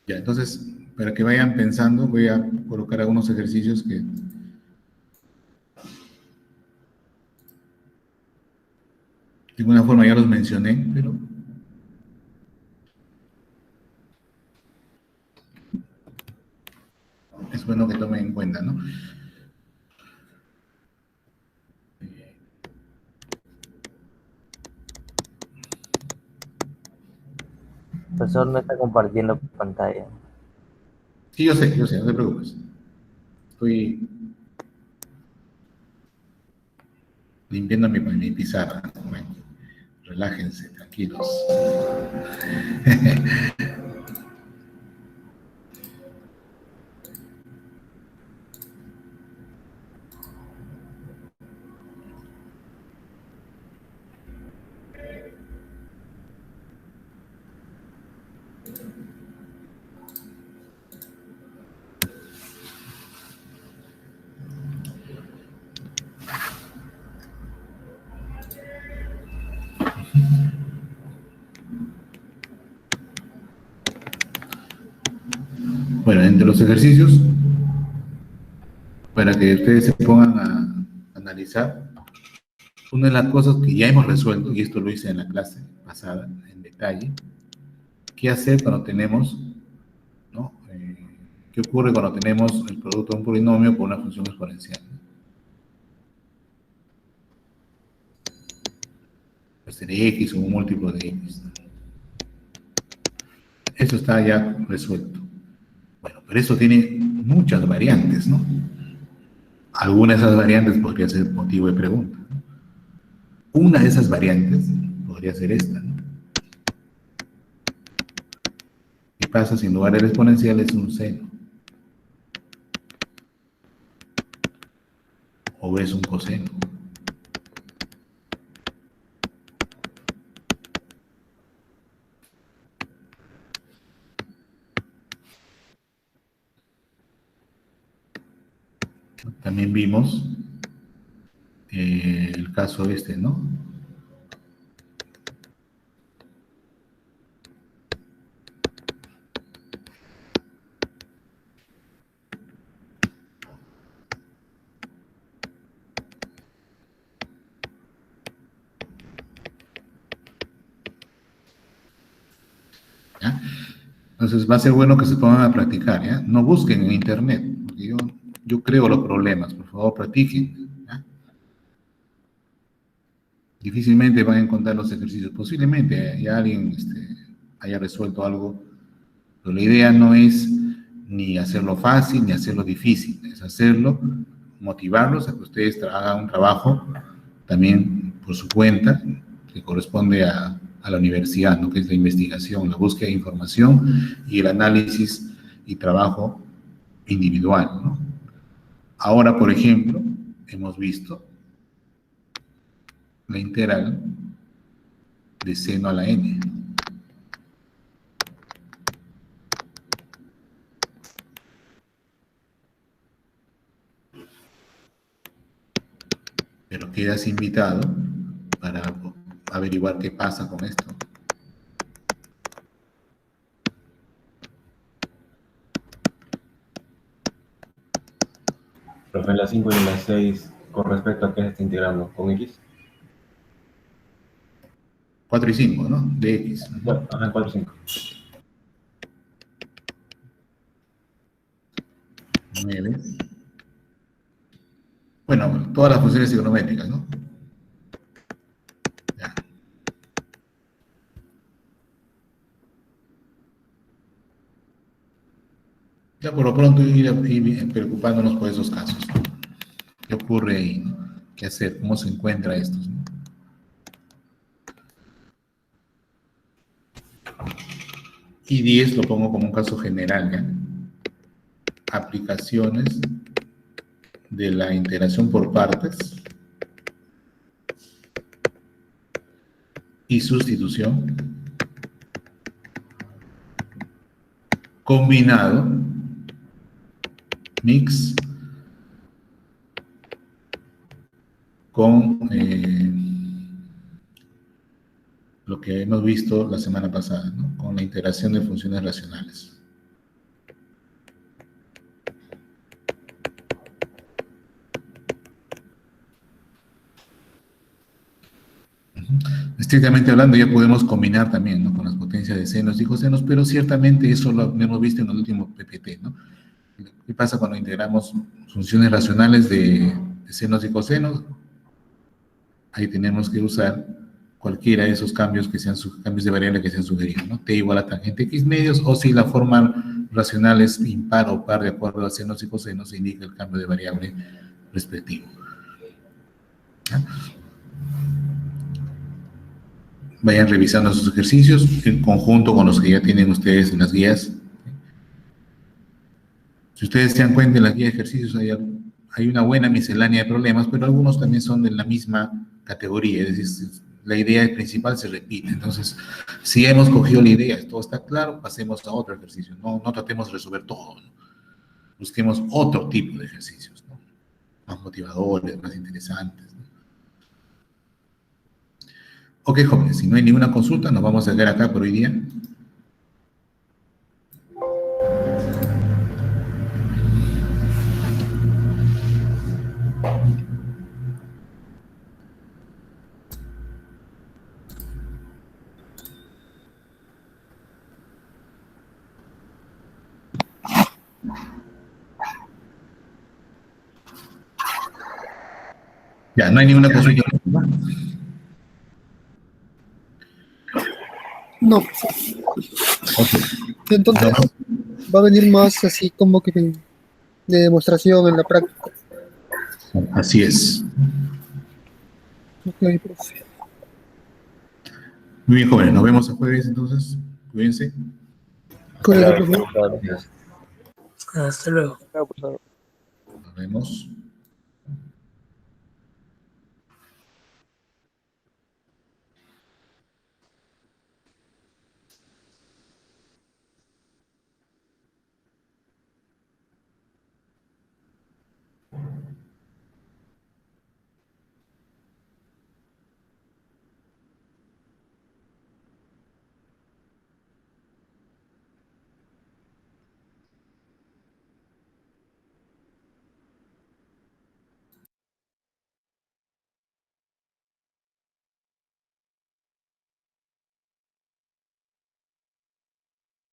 Ya, entonces, para que vayan pensando, voy a colocar algunos ejercicios que de alguna forma ya los mencioné, pero es bueno que tomen en cuenta, ¿no? Profesor no está compartiendo pantalla. Sí, yo sé, no te preocupes. Estoy limpiando mi pizarra. Bueno, relájense, tranquilos. Bueno, entre los ejercicios, para que ustedes se pongan a analizar, una de las cosas que ya hemos resuelto, y esto lo hice en la clase pasada en detalle, ¿qué hacer cuando tenemos, ¿no? ¿Qué ocurre cuando tenemos el producto de un polinomio con una función exponencial? Puede ser x o un múltiplo de x. Eso está ya resuelto. Bueno, pero eso tiene muchas variantes, ¿no? Alguna de esas variantes podría ser motivo de pregunta, ¿no? Una de esas variantes podría ser esta, ¿no? ¿Qué pasa si en lugar del exponencial es un seno? ¿O es un coseno? También vimos el caso este, ¿no? Entonces va a ser bueno que se pongan a practicar, ¿ya? No busquen en internet, porque yo creo los problemas, por favor practiquen, ¿ya? Difícilmente van a encontrar los ejercicios, posiblemente ya alguien haya resuelto algo, pero la idea no es ni hacerlo fácil ni hacerlo difícil, es hacerlo, motivarlos a que ustedes hagan un trabajo también por su cuenta, que corresponde a la universidad, ¿no? Que es la investigación, la búsqueda de información y el análisis y trabajo individual, ¿no? Ahora, por ejemplo, hemos visto la integral de seno a la n. Pero quedas invitado para averiguar qué pasa con esto. Profe, en la 5 y en la 6, con respecto a qué se está integrando, ¿con X? 4 y 5, ¿no? De X. Bueno, ajá, 4 y 5. 9. Bueno, todas las funciones trigonométricas, ¿no? Ya. Ya por lo pronto ir preocupándonos por esos casos, ¿no? ¿Qué ocurre ahí, ¿no? ¿Qué hacer? ¿Cómo se encuentra esto, ¿no? Y 10 lo pongo como un caso general, ¿ya? Aplicaciones de la integración por partes y sustitución combinado, mix, con lo que hemos visto la semana pasada, ¿no? Con la integración de funciones racionales. Estrictamente hablando, ya podemos combinar también, ¿no? Con las potencias de senos y cosenos, pero ciertamente eso lo hemos visto en el último PPT, ¿no? ¿Qué pasa cuando integramos funciones racionales de senos y cosenos? Ahí tenemos que usar cualquiera de esos cambios que sean cambios de variable que sean sugeridos, ¿no? T igual a tangente x medios, o si la forma racional es impar o par de acuerdo a senos y cosenos, se indica el cambio de variable respectivo. ¿Ya? Vayan revisando sus ejercicios en conjunto con los que ya tienen ustedes en las guías. Si ustedes se dan cuenta, en las guías de ejercicios hay una buena miscelánea de problemas, pero algunos también son de la misma categoría, es decir, la idea principal se repite. Entonces, si hemos cogido la idea, todo está claro, pasemos a otro ejercicio. No tratemos de resolver todo, ¿no? Busquemos otro tipo de ejercicios, ¿no? Más motivadores, más interesantes, ¿no? Ok, jóvenes, si no hay ninguna consulta, nos vamos a quedar acá por hoy día. Ya, no hay ninguna consulta. No. Ok. Entonces, va a venir más así como que de demostración en la práctica. Así es. Ok, profe. Muy bien, jóvenes, nos vemos el jueves entonces. Cuídense. Cuídate, profe. Claro. Hasta luego. Chao, profesor. Nos vemos.